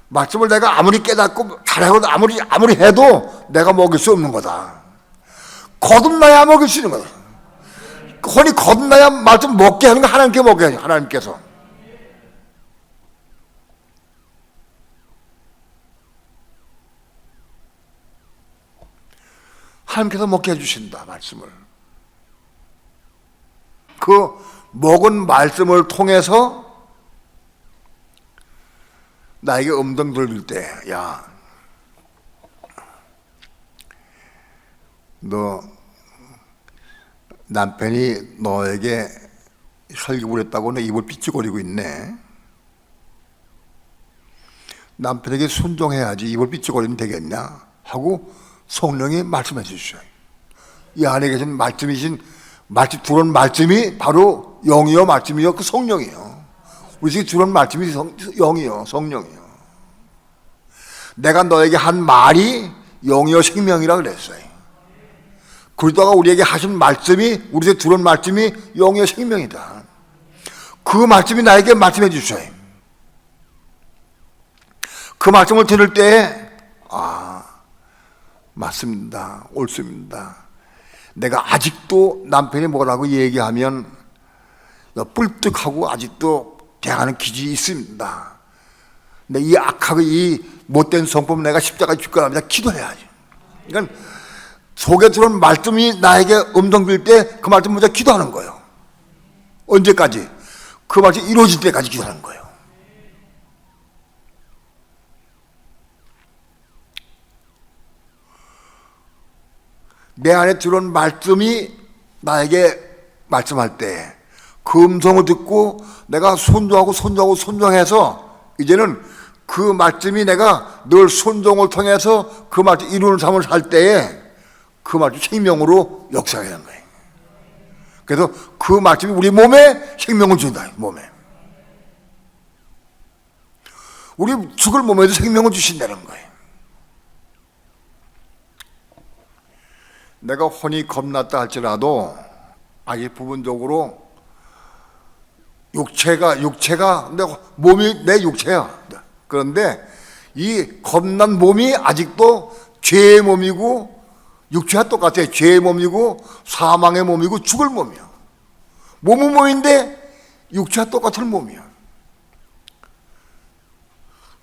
말씀을 내가 아무리 깨닫고 잘하고 아무리 해도 내가 먹일 수 없는 거다. 거듭나야 먹일 수 있는 거다. 혼이 거듭나야 말씀 먹게 하는 거 하나님께 먹게 하죠. 하나님께서. 하나님께서 먹게 해주신다. 말씀을. 그 먹은 말씀을 통해서 나에게 음성 들릴 때, 야, 너 남편이 너에게 설교를 했다고 내 입을 삐죽거리고 있네. 남편에게 순종해야지 입을 삐죽거리면 되겠냐 하고 성령이 말씀해 주셔요. 이 안에 계신 말씀이신 들어온 말씀이 바로 영이요 말씀이요 그 성령이요. 우리 집에 들어온 말씀이 영이요 성령이요. 내가 너에게 한 말이 영이요 생명이라 그랬어요. 그러다가 우리에게 하신 말씀이 우리 집에 들어온 말씀이 영이요 생명이다. 그 말씀이 나에게 말씀해 주셔요. 그 말씀을 들을 때 맞습니다. 옳습니다. 내가 아직도 남편이 뭐라고 얘기하면 뿔뚝하고 아직도 대하는 기질이 있습니다. 근데 이 악하고 이 못된 성품 내가 십자가에 죽게 합니다. 기도해야지. 그러니까 속에 들어온 말씀이 나에게 음성 빌 때 그 말씀 먼저 기도하는 거예요. 언제까지? 그 말씀이 이루어질 때까지 기도하는 거예요. 내 안에 들어온 말씀이 나에게 말씀할 때 그 음성을 듣고 내가 순종해서 이제는 그 말씀이 내가 늘 순종을 통해서 그 말씀 이루는 삶을 살 때에 그 말씀 생명으로 역사하게 되는 거예요. 그래서 그 말씀이 우리 몸에 생명을 준다. 몸에 우리 죽을 몸에도 생명을 주신다는 거예요. 내가 혼이 겁났다 할지라도 아직 부분적으로 육체가 내 몸이 내 육체야. 그런데 이 겁난 몸이 아직도 죄의 몸이고 육체와 똑같아요. 죄의 몸이고 사망의 몸이고 죽을 몸이야. 몸은 몸인데 육체와 똑같은 몸이야.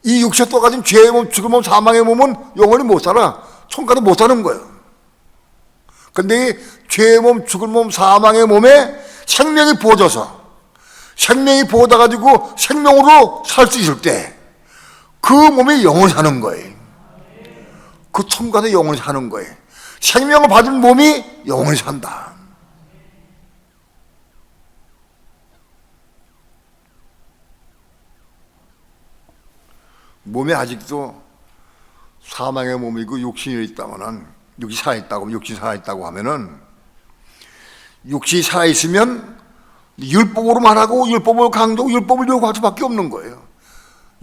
이 육체와 똑같은 죄의 몸, 죽을 몸, 사망의 몸은 영원히 못 살아. 손가락 못 사는 거예요. 근데 이 죄의 몸, 죽을 몸, 사망의 몸에 생명이 부어져서 생명이 부어져가지고 생명으로 살 수 있을 때 그 몸이 영원히 사는 거예요. 그 첨가도 영원히 사는 거예요. 생명을 받은 몸이 영원히 산다. 몸에 아직도 사망의 몸이고 육신이 있다면은 육신이 살아있다고 하면은 육신이 살아있으면 율법으로 말하고 율법을 강조하고 율법을 요구할 수밖에 없는 거예요.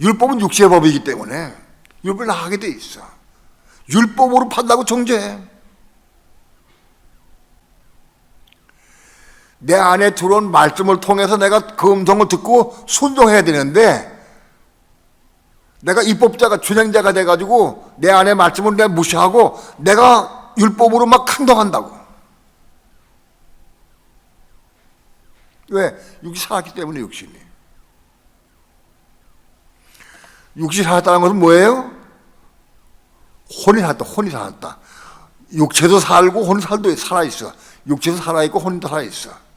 율법은 육체의 법이기 때문에 율법을 나가게 돼 있어. 율법으로 판다고 정죄해. 내 안에 들어온 말씀을 통해서 내가 그 음성을 듣고 순종해야 되는데 내가 입법자가 준행자가 돼가지고 내 안에 말씀을 내가 무시하고 내가 율법으로 막 행동한다고. 왜? 육신이 살았기 때문에. 육신이 살았다는 것은 뭐예요? 혼이 살았다. 육체도 살고 혼이 살아있어. 육체도 살아있고 혼도 살아있어.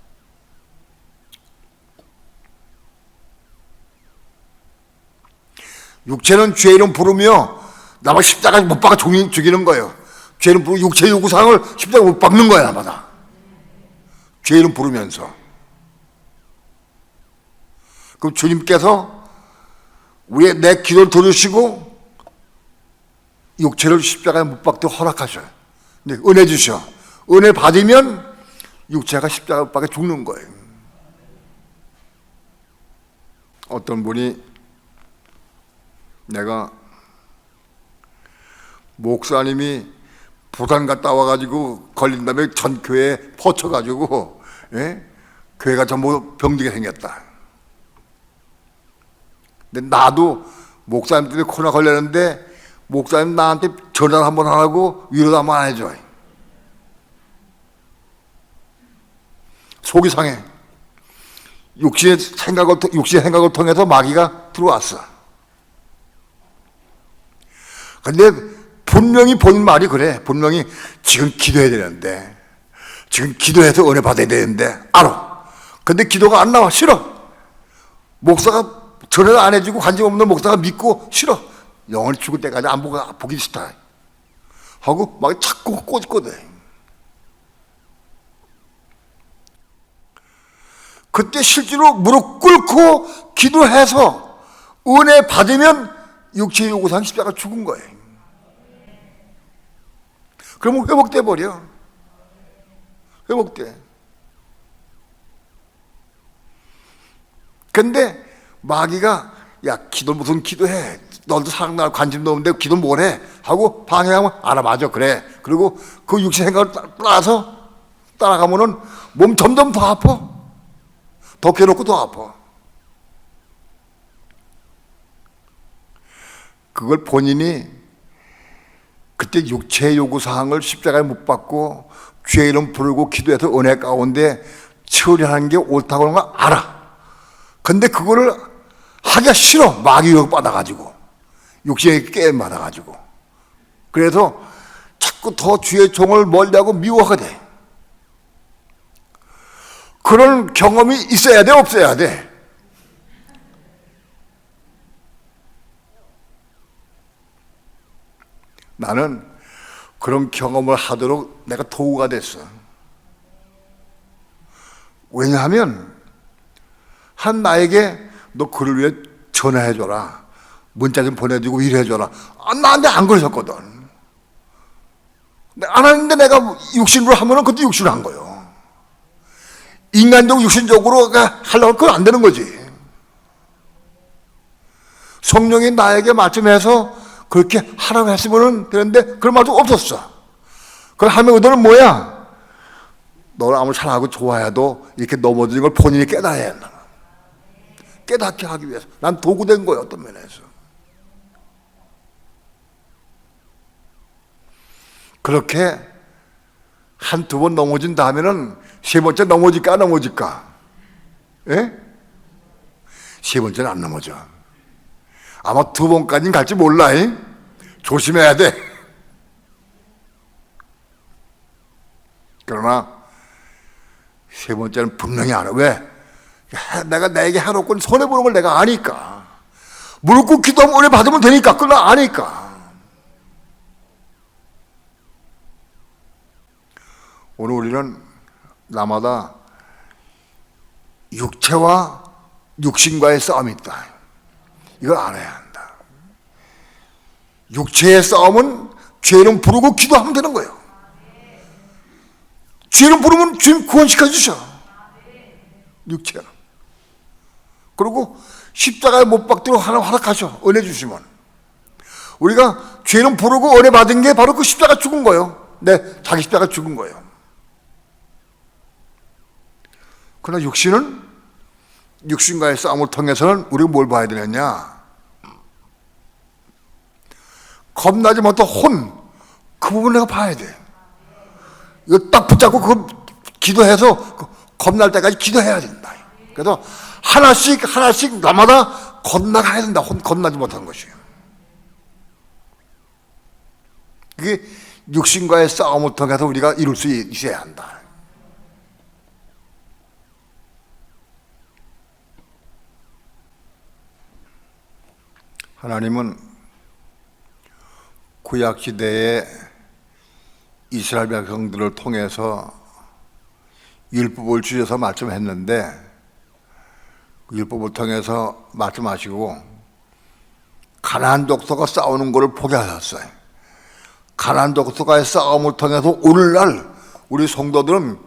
육체는 죄 이름 부르며 나만 십자가에 못 박아 죽이는 거예요. 죄 이름 부르고 육체 요구사항을 십자가에 못 박는 거야. 나마다 죄 이름 부르면서. 그럼 주님께서 내 기도를 들으시고 육체를 십자가에 못 박도록 허락하셔요. 근데 은혜 주셔. 은혜 받으면 육체가 십자가에 못 박아 죽는 거예요. 어떤 분이 내가 목사님이 부산 갔다 와가지고 걸린 다음에 전 교회에 퍼쳐가지고 교회가 전부 병들게 생겼다. 근데 나도 목사님 때문에 코로나 걸렸는데 목사님 나한테 전화 한번 하라고 위로도 한번 안 해줘. 속이 상해. 육신의 생각을 통해서 마귀가 들어왔어. 근데 분명히 본인 말이 그래. 분명히 지금 기도해야 되는데, 지금 기도해서 은혜 받아야 되는데 알아. 근데 기도가 안 나와. 싫어. 목사가 전화를 안 해주고 관심 없는 목사가 믿고 싫어. 영원히 죽을 때까지 안 보기 싫다 하고 막 자꾸 꼬집거든. 그때 실제로 무릎 꿇고 기도해서 은혜 받으면 육체의 요구사항 십자가 죽은 거예요. 그러면 회복돼 버려. 회복돼. 근데 마귀가 야 기도 무슨 기도해. 너도 사랑날 관심도 없는데 기도 뭐래? 하고 방해하면 알아 맞아 그래. 그리고 그 육신 생각을 따라가면은 몸 점점 더 아파. 더 괴롭고 더 아파. 그걸 본인이 그때 육체의 요구사항을 십자가에 못 박고 죄 이름 부르고 기도해서 은혜 가운데 처리하는 게 옳다고 하는 거 알아. 근데 그거를 하기가 싫어. 마귀력 받아가지고, 육신에 깨임 받아가지고. 그래서 자꾸 더 주의 종을 멀리하고 미워하게 돼. 그런 경험이 있어야 돼, 없어야 돼? 나는 그런 경험을 하도록 내가 도구가 됐어. 왜냐하면 한 나에게 너 글을 위해 전화해줘라, 문자 좀 보내주고 일해줘라. 나한테 안 그러셨거든. 안 하는데 내가 육신으로 하면은 그것도 육신으로 한 거예요. 인간적 육신적으로 하려고 그건 안 되는 거지. 성령이 나에게 말씀해서 그렇게 하라고 했으면 되는데 그런 말도 없었어. 그럼 하면 의도는 뭐야? 너를 아무리 사랑하고 좋아해도 이렇게 넘어지는 걸 본인이 깨달아야 한다. 깨닫게 하기 위해서. 난 도구된 거야, 어떤 면에서. 그렇게 한두 번 넘어진 다음에는 세 번째 넘어질까 안 넘어질까? 예? 세 번째는 안 넘어져. 아마 두 번까지는 갈지 몰라. 잉? 조심해야 돼. 그러나 세 번째는 분명히 알아. 왜? 내가 나에게 해놓고 손해보는 걸 내가 아니까. 무릎 꿇고 기도하면 은혜 받으면 되니까. 그걸 아니까. 오늘 우리는 나마다 육체와 육신과의 싸움이 있다. 이걸 알아야 한다. 육체의 싸움은 죄는 부르고 기도하면 되는 거예요. 죄는 부르면 주님 구원시켜 주셔. 육체는. 그리고 십자가에 못 박도록 하나 허락하셔. 은혜 주시면. 우리가 죄는 부르고 은혜 받은 게 바로 그 십자가 죽은 거예요. 자기 십자가 죽은 거예요. 그러나 육신은, 육신과의 싸움을 통해서는 우리가 뭘 봐야 되느냐? 겁나지 못한 그 부분 내가 봐야 돼. 이거 딱 붙잡고 그 기도해서 겁날 때까지 기도해야 된다. 그래서 하나씩 나마다 건너가야 된다. 겁나지 못한 것이에요. 그게 육신과의 싸움을 통해서 우리가 이룰 수 있어야 한다. 하나님은 구약시대에 이스라엘 백성들을 통해서 율법을 주셔서 말씀했는데 그 율법을 통해서 말씀하시고 가나안 족속과 싸우는 것을 보게 하셨어요. 가나안 족속과의 싸움을 통해서 오늘날 우리 성도들은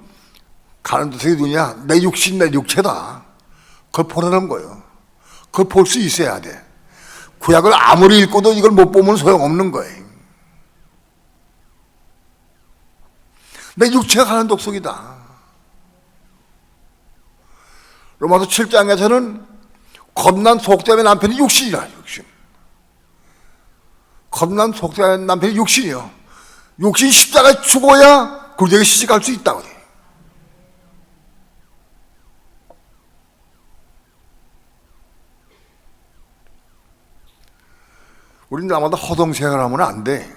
가나안 족속이 누구냐? 내 육신, 내 육체다. 그걸 보라는 거예요. 그걸 볼 수 있어야 돼. 구약을 아무리 읽고도 이걸 못 보면 소용없는 거예요. 내 육체가 가나안 족속이다. 로마서 7장에서는 겁난 속담의 남편이 육신이라. 육신. 겁난 속담의 남편이 육신이요. 육신 십자가에 죽어야 굴절에 시집갈 수 있다고 그래. 우리는 나마다 허송세상을 하면 안 돼.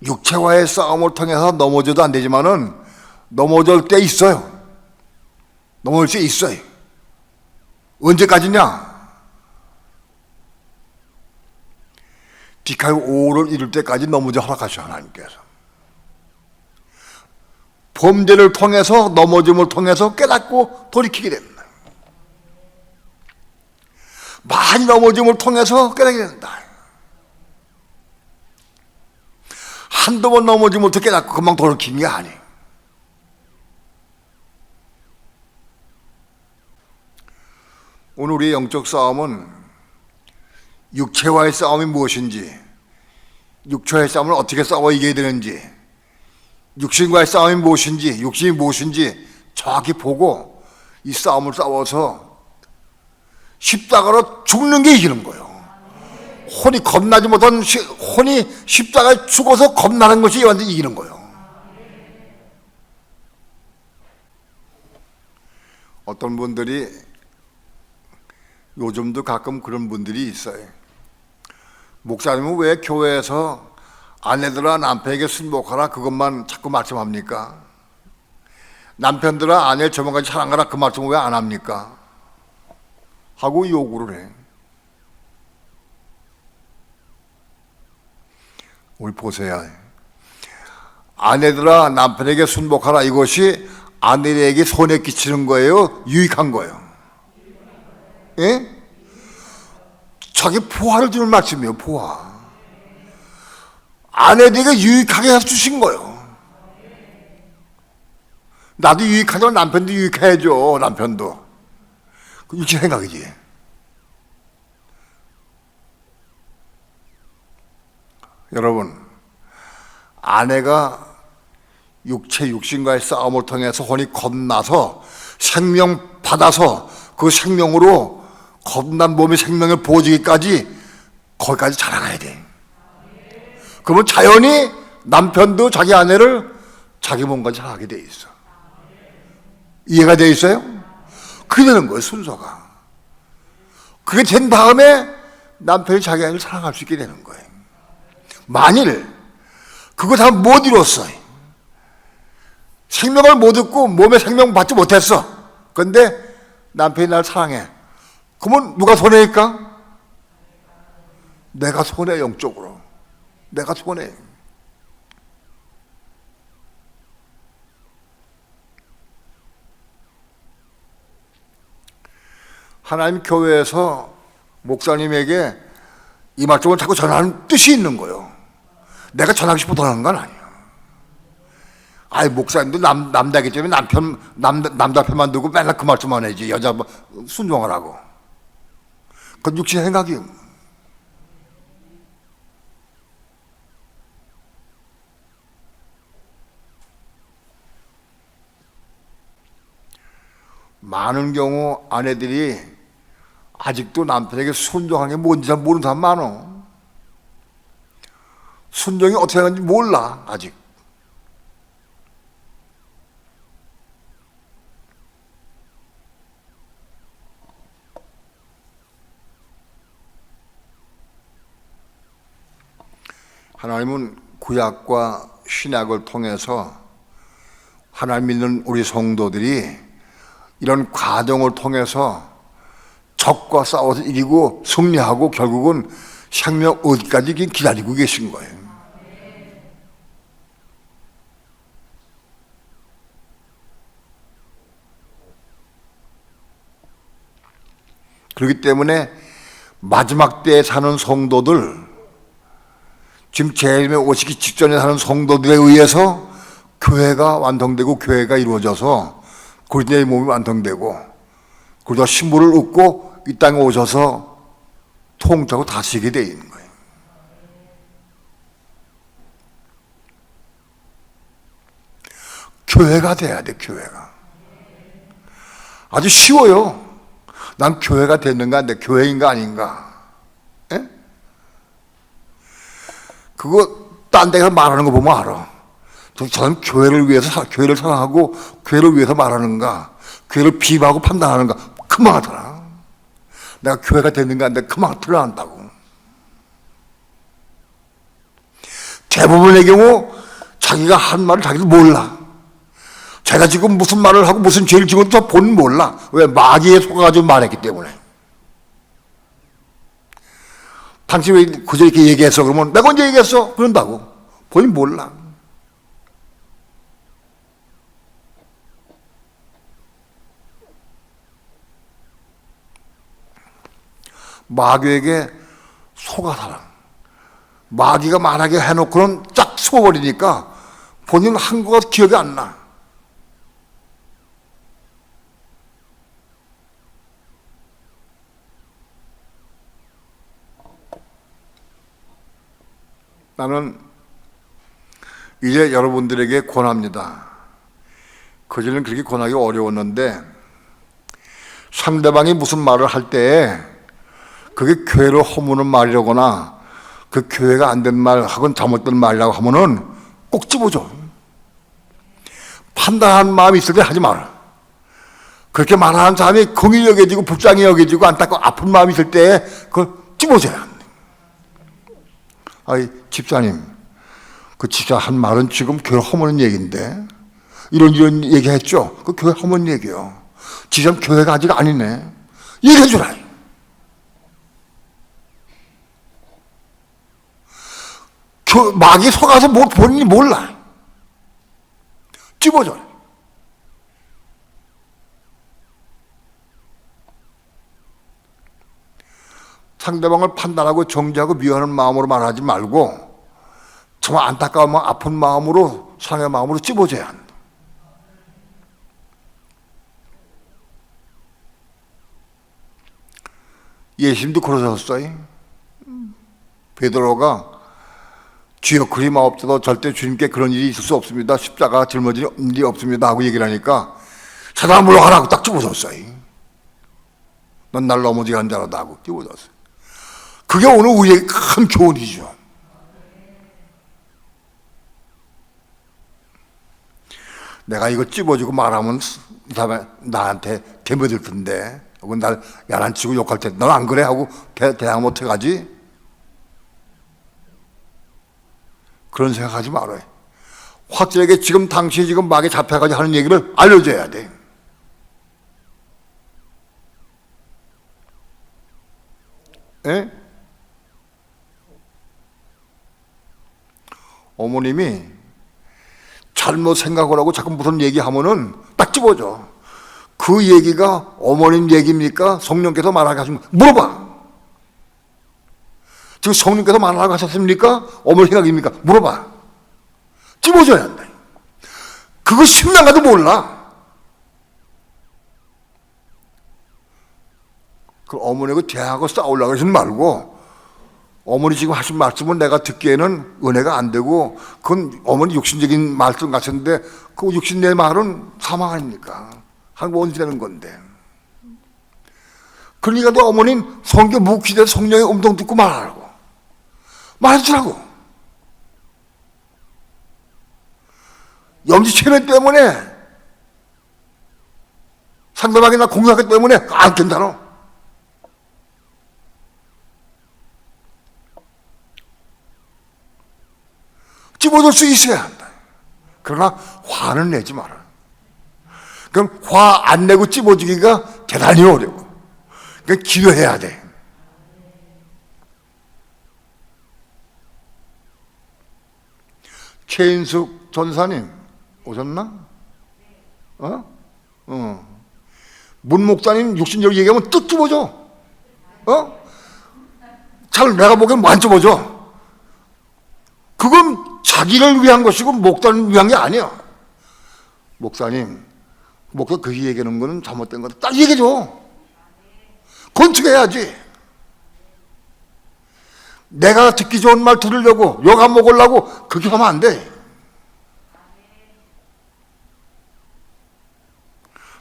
육체와의 싸움을 통해서 넘어져도 안 되지만은 넘어질 때 있어요. 넘어질 때 있어요. 언제까지냐? 디카요 5를 이룰 때까지 넘어져 허락하셔, 하나님께서. 범죄를 통해서, 넘어짐을 통해서 깨닫고 돌이키게 됩니다. 많이 넘어짐을 통해서 깨닫게 된다. 한두 번 넘어지면 어떻게 깨닫고 금방 돌이키는 게 아니에요. 오늘 우리의 영적 싸움은 육체와의 싸움이 무엇인지, 육체와의 싸움을 어떻게 싸워 이겨야 되는지, 육신과의 싸움이 무엇인지, 육신이 무엇인지 정확히 보고 이 싸움을 싸워서 십자가로 죽는 게 이기는 거예요. 혼이 겁나지 못한 혼이 십자가에 죽어서 겁나는 것이 완전히 이기는 거예요. 어떤 분들이 요즘도 가끔 그런 분들이 있어요. 목사님은 왜 교회에서 아내들아 남편에게 순복하라 그것만 자꾸 말씀합니까? 남편들아 아내를 저만까지 사랑하라 그 말씀을 왜 안 합니까? 하고 요구를 해. 우리 보세요. 아내들아 남편에게 순복하라 이것이 아내에게 손해 끼치는 거예요? 유익한 거예요? 예? 자기 포화를 주는 말씀이에요. 포화. 아내에게 유익하게 해서 주신 거예요. 나도 유익하지만 남편도 유익해야죠. 남편도 이렇게 생각이지. 여러분, 아내가 육신과의 싸움을 통해서 혼이 겁나서 생명 받아서 그 생명으로 겁난 몸의 생명을 보여주기까지 거기까지 자라가야 돼. 그러면 자연히 남편도 자기 아내를 자기 몸까지 자라게 돼 있어. 이해가 돼 있어요? 그게 되는 거예요, 순서가. 그게 된 다음에 남편이 자기 아내를 사랑할 수 있게 되는 거예요. 만일 그거 다 못 이뤘어. 생명을 못 얻고 몸에 생명 받지 못했어. 그런데 남편이 나를 사랑해. 그러면 누가 손해일까? 내가 손해, 영적으로. 내가 손해. 하나님 교회에서 목사님에게 이 말씀을 자꾸 전하는 뜻이 있는 거예요. 내가 전하고 싶어서 하는 건 아니야. 아이, 목사님도 남자기 때문에 남자 편만 두고 맨날 그 말씀만 해야지. 여자 순종하라고. 그건 육신의 생각이에요. 많은 경우 아내들이 아직도 남편에게 순종하는 게 뭔지 잘 모르는 사람 많어. 순종이 어떻게 하는지 몰라, 아직. 하나님은 구약과 신약을 통해서 하나님 믿는 우리 성도들이 이런 과정을 통해서 적과 싸워서 이기고 승리하고 결국은 생명 어디까지 기다리고 계신 거예요. 그렇기 때문에 마지막 때에 사는 성도들, 지금 재림에 오시기 직전에 사는 성도들에 의해서 교회가 완성되고 교회가 이루어져서 그리스도의 몸이 완성되고 그러다 신부를 얻고 이 땅에 오셔서 통치하고 다스리게 되어 있는 거예요. 교회가 돼야 돼, 교회가. 아주 쉬워요. 난 교회가 됐는가, 내 교회인가 아닌가. 에? 그거 딴 데서 말하는 거 보면 알아. 저는 교회를 위해서, 교회를 사랑하고 교회를 위해서 말하는가, 교회를 비방하고 판단하는가, 그만하더라. 내가 교회가 됐는가 안 돼, 그만 틀어한다고. 대부분의 경우 자기가 한 말을 자기도 몰라. 제가 지금 무슨 말을 하고 무슨 죄를 지은 것도 본 몰라. 왜? 마귀에 속아가지고 말했기 때문에. 당신 왜 그저 이렇게 얘기했어? 그러면 내가 언제 얘기했어? 그런다고. 본인 몰라. 마귀에게 속아서라. 마귀가 말하게 해놓고는 쫙 숨어버리니까 본인 한 거가 기억이 안 나. 나는 이제 여러분들에게 권합니다. 그전에는 그렇게 권하기 어려웠는데 상대방이 무슨 말을 할 때 그게 교회를 허무는 말이라거나 그 교회가 안 된 말 하건 잘못된 말이라고 하면은 꼭 집어줘. 판단하는 마음이 있을 때 하지 마라. 그렇게 말하는 사람이 긍휼히 여겨지고 불쌍히 여겨지고 안타깝고 아픈 마음이 있을 때 그걸 찝어줘야 합니다. 아이 집사님, 그 집사 한 말은 지금 교회 허무는 얘기인데 이런 얘기했죠. 그 교회 허무는 얘기요. 지금 교회가 아직 아니네. 얘기해주라. 마귀 속아서 본인이 몰라. 찝어줘. 상대방을 판단하고 정죄하고 미워하는 마음으로 말하지 말고 정말 안타까운 마음, 아픈 마음으로, 상의 마음으로 찝어줘야 한다. 예수님도 그러셨어요. 베드로가 주여 그리 마옵소서 절대 주님께 그런 일이 있을 수 없습니다. 십자가 짊어질 일이 없습니다 하고 얘기를 하니까 사단 물러가라고 딱 집어줬어요. 넌 날 넘어지게 한 자라다 하고 집어줬어요. 그게 오늘 우리에게 큰 교훈이죠. 내가 이거 찝어주고 말하면 이 사람이 나한테 개며들 텐데 혹은 날 야단치고 욕할 텐데 넌 안 그래? 하고 대항 못해가지? 그런 생각하지 말아요. 확실하게 지금 당신이 지금 막에 잡혀가지고 하는 얘기를 알려줘야 돼. 예? 어머님이 잘못 생각을 하고 자꾸 무슨 얘기하면은 딱 집어줘. 그 얘기가 어머님 얘기입니까? 성령께서 말하게 하신 거 물어봐. 지금 성령께서 말하게 하셨습니까? 어머니 생각입니까? 물어봐. 집어줘야 한다. 그거 10년 가도 몰라. 그 어머니가 대하고 싸우려고 하지 말고 어머니 지금 하신 말씀은 내가 듣기에는 은혜가 안 되고 그건 어머니 육신적인 말씀 같은데 그 육신의 말은 사망 아닙니까? 한 원수되는 건데. 그러니까 또 어머니는 성경 묵히되 성령의 음성 듣고 말하라고. 말해주라고. 염지체면 때문에 상대방이 나 공격하기 때문에 안 된다노. 집어줄 수 있어야 한다. 그러나 화는 내지 마라. 그럼 화 안 내고 집어주기가 대단히 어려워. 그러니까 기도해야 돼. 최인숙 전사님 오셨나? 문 목사님 육신적으로 얘기하면 뚝 집어줘. 잘 내가 보기엔 안 집어줘. 그건 자기를 위한 것이고 목사님 위한 게 아니야. 목사님, 목사 그 얘기하는 거는 잘못된 거다. 딱 얘기해줘. 건축해야지. 내가 듣기 좋은 말 들으려고 욕 안 먹으려고 그렇게 하면 안 돼.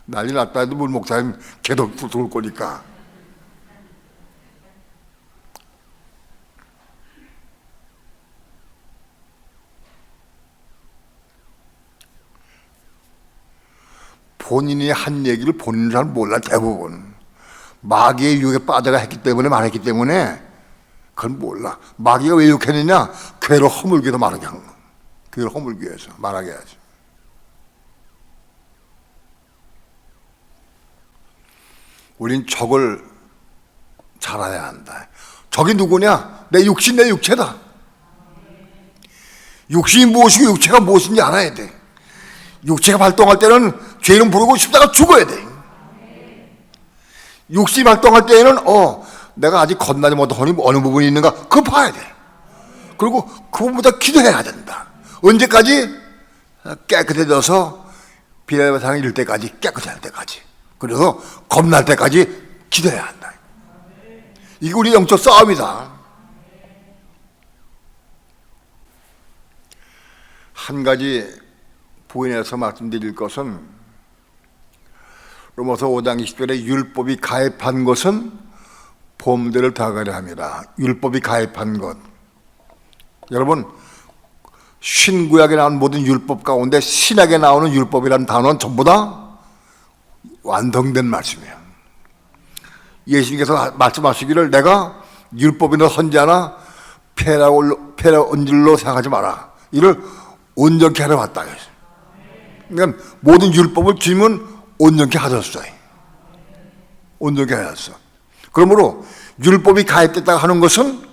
난리 났다 해도 물 목사님 개도 들어올 거니까. 본인이 한 얘기를 본인은 잘 몰라. 대부분 마귀의 유혹에 빠져가 했기 때문에 말했기 때문에 그건 몰라. 마귀가 왜 유혹했느냐? 괴를 허물기 위해서 말하게 한 거. 괴를 허물기 위해서 말하게 하지. 우린 적을 잘 알아야 한다. 적이 누구냐? 내 육신, 내 육체다. 육신이 무엇이고 육체가 무엇인지 알아야 돼. 육체가 발동할 때는 죄는 부르고 십자가 죽어야 돼. 육신이 발동할 때에는 내가 아직 건나지 못하니 어느 부분이 있는가 그거 봐야 돼. 그리고 그 부분보다 기도해야 된다. 언제까지? 깨끗해져서 비례바탕이 이를 때까지, 깨끗할 때까지. 그래서 겁날 때까지 기도해야 한다. 이게 우리 영적 싸움이다. 한 가지 부인해서 말씀드릴 것은 로마서 5장 20절에 율법이 가입한 것은 범죄를 다가려 합니다. 율법이 가입한 것. 여러분, 신구약에 나오는 모든 율법 가운데 신약에 나오는 율법이라는 단어는 전부 다 완성된 말씀이에요. 예수님께서 말씀하시기를 내가 율법이나 선지자나 폐라 언질로 생각하지 마라. 이를 온전케 하러 왔다. 그러니까 모든 율법을 주님은 온전케 하셨어요. 온전케 하셨어. 그러므로 율법이 가입됐다고 하는 것은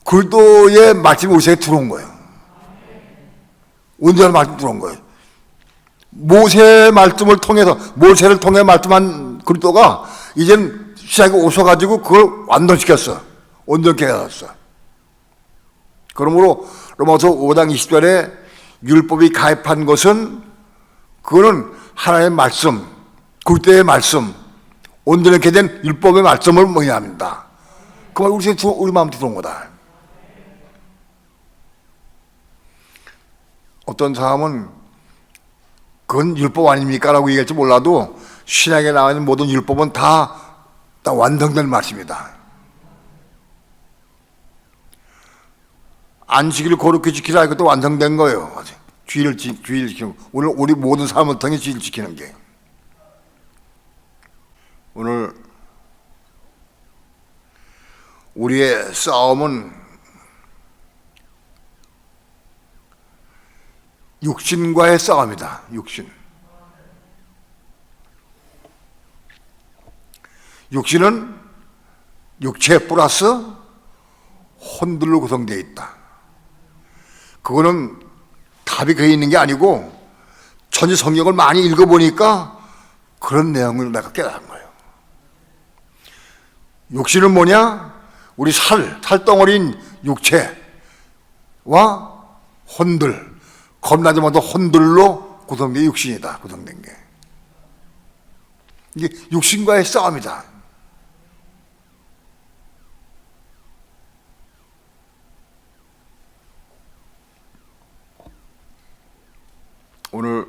그리스도의 말씀이 우리 속에 들어온 거예요. 온전한 말씀이 들어온 거예요. 모세의 말씀을 통해서, 모세를 통해 말씀한 그리스도가 이제는 시작에 오셔가지고 그걸 완전시켰어. 온전케 하셨어. 그러므로 로마서 5장 20절에 율법이 가입한 것은 그거는 하나님의 말씀, 그리스도의 말씀, 온전하게 된 율법의 말씀을 의미합니다. 그 말 우리 마음에 들어온 거다. 어떤 사람은 그건 율법 아닙니까? 라고 얘기할지 몰라도 신약에 나와 있는 모든 율법은 다 완성된 말씀이다. 안식일을 거룩히 지키라. 이것도 완성된 거예요. 주의를 지키는 거. 오늘 우리 모든 삶을 통해 주의를 지키는 게. 오늘 우리의 싸움은 육신과의 싸움이다. 육신은 육체 플러스 혼들로 구성되어 있다. 그거는 답이 거기 있는 게 아니고 천지 성경을 많이 읽어보니까 그런 내용을 내가 깨달은 거예요. 육신은 뭐냐? 우리 살덩어리인 육체와 혼들, 겁나자마자 혼들로 구성된 육신이다. 구성된 게. 이게 육신과의 싸움이다. 오늘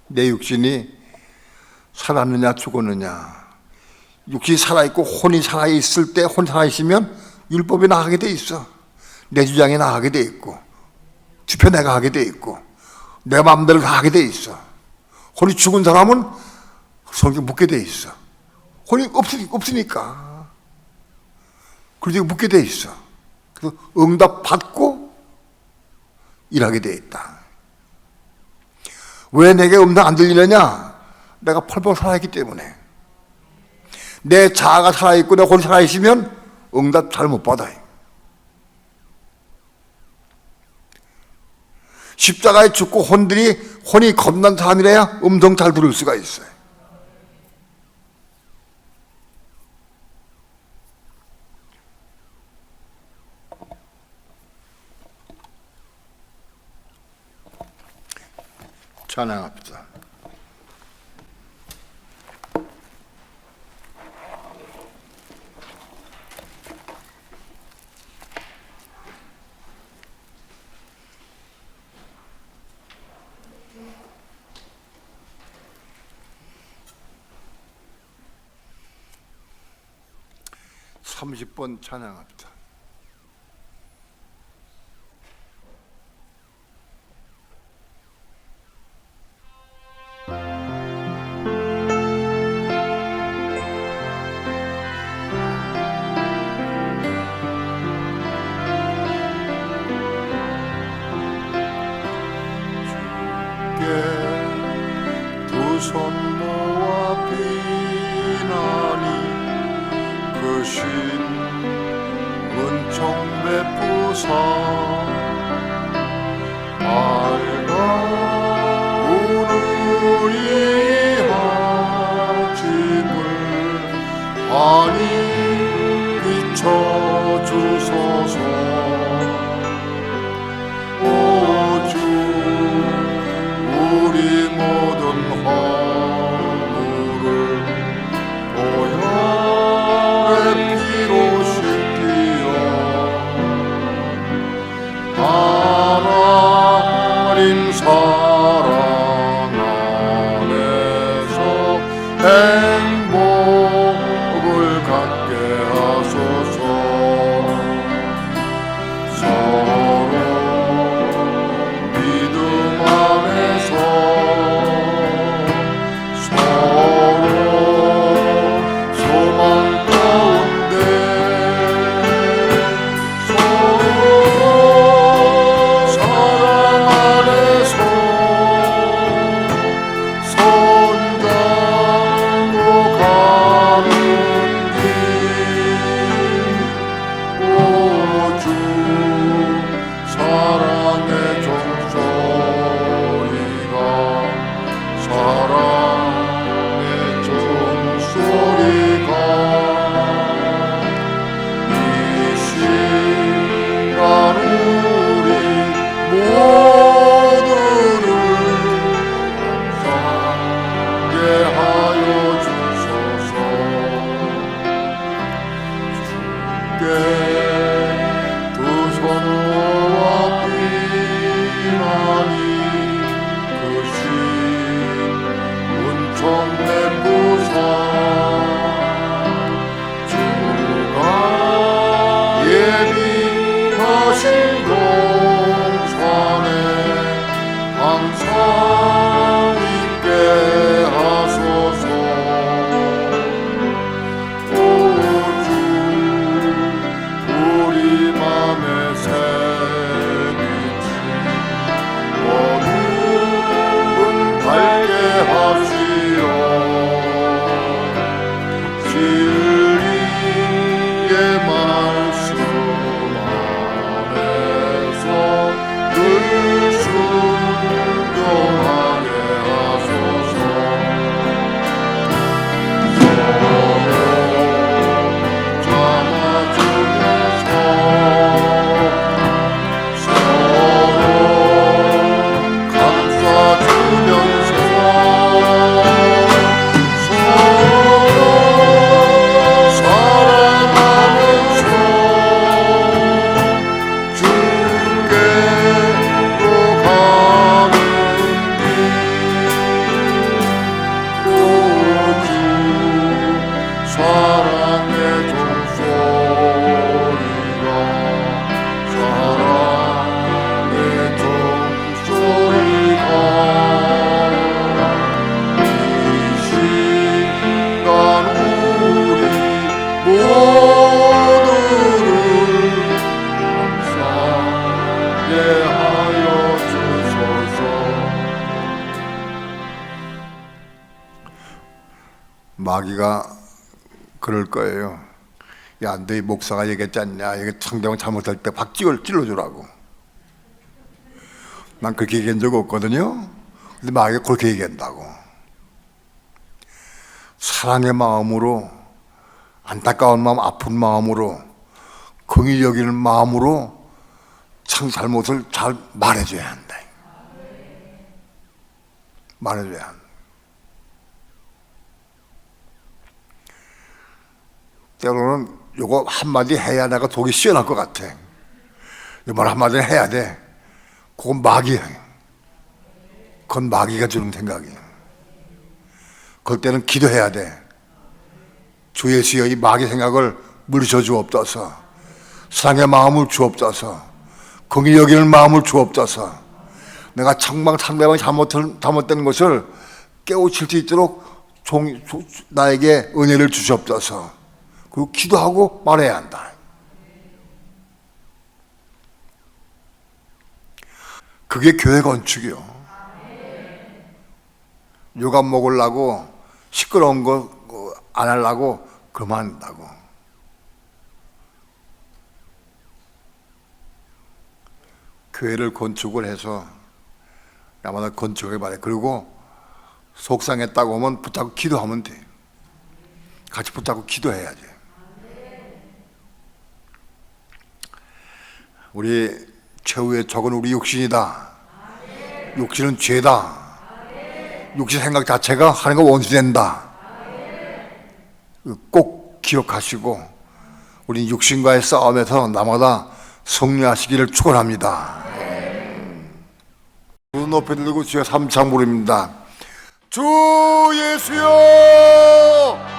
내 육신이 살았느냐 죽었느냐. 육신이 살아있고 혼이 살아있을 때, 혼 살아있으면 율법이 나가게 돼 있어. 내 주장이 나가게 돼 있고, 주표 내가 하게 돼 있고, 내 마음대로 다 하게 돼 있어. 혼이 죽은 사람은 성경 묻게 돼 있어. 혼이 없으니까. 그래서 묻게 돼 있어. 그래서 응답 받고 일하게 돼 있다. 왜 내게 음성 안 들리느냐? 내가 펄펄 살아있기 때문에. 내 자아가 살아있고 내 혼이 살아있으면 응답 잘 못 받아요. 십자가에 죽고 혼이 겁난 사람이라야 음성 잘 들을 수가 있어요. 찬양합니다. (30번) 찬양합니다. 두 손 모아 비나니 그 신 은총 베푸사 밝아오는 이 아침을 환히 비춰주소서. 우리 모든 허물을 보혈의 피로 씻기어 하나님 사랑 안에서 행복을 갖게 하소서. 마귀가 그럴 거예요. 야, 너희 목사가 얘기했지 않냐? 이게 상대방 잘못할 때 박쥐를 찔러주라고. 난 그렇게 얘기한 적 없거든요. 근데 마귀가 그렇게 얘기한다고. 사랑의 마음으로, 안타까운 마음, 아픈 마음으로, 긍휼히 여기는 마음으로 참 잘못을 잘 말해줘야 한다. 말해줘야 한다. 때로는 요거 한마디 해야 내가 속이 시원할 것 같아. 이 말 한마디 해야 돼. 그건 마귀야. 그건 마귀가 주는 생각이야. 그럴 때는 기도해야 돼. 주 예수여, 이 마귀 생각을 물리쳐 주옵소서. 사랑의 마음을 주옵소서. 긍휼히 여기는 마음을 주옵소서. 내가 상대방이 잘못된 것을 깨우칠 수 있도록 나에게 은혜를 주시옵소서. 그리고 기도하고 말해야 한다. 그게 교회 건축이요. 요감 먹으려고 시끄러운 거 안 하려고 그러면 안 된다고. 교회를 건축을 해서 나마다 건축하게 말해. 그리고 속상했다고 하면 붙잡고 기도하면 돼. 같이 붙잡고 기도해야지. 우리 최후의 적은 우리 육신이다. 육신은 죄다. 육신 생각 자체가 하나님과 원수된다. 꼭 기억하시고 우리 육신과의 싸움에서 나마다 승리하시기를 축원합니다. 두 높이 들고 주여 삼창 부릅니다. 주 예수여.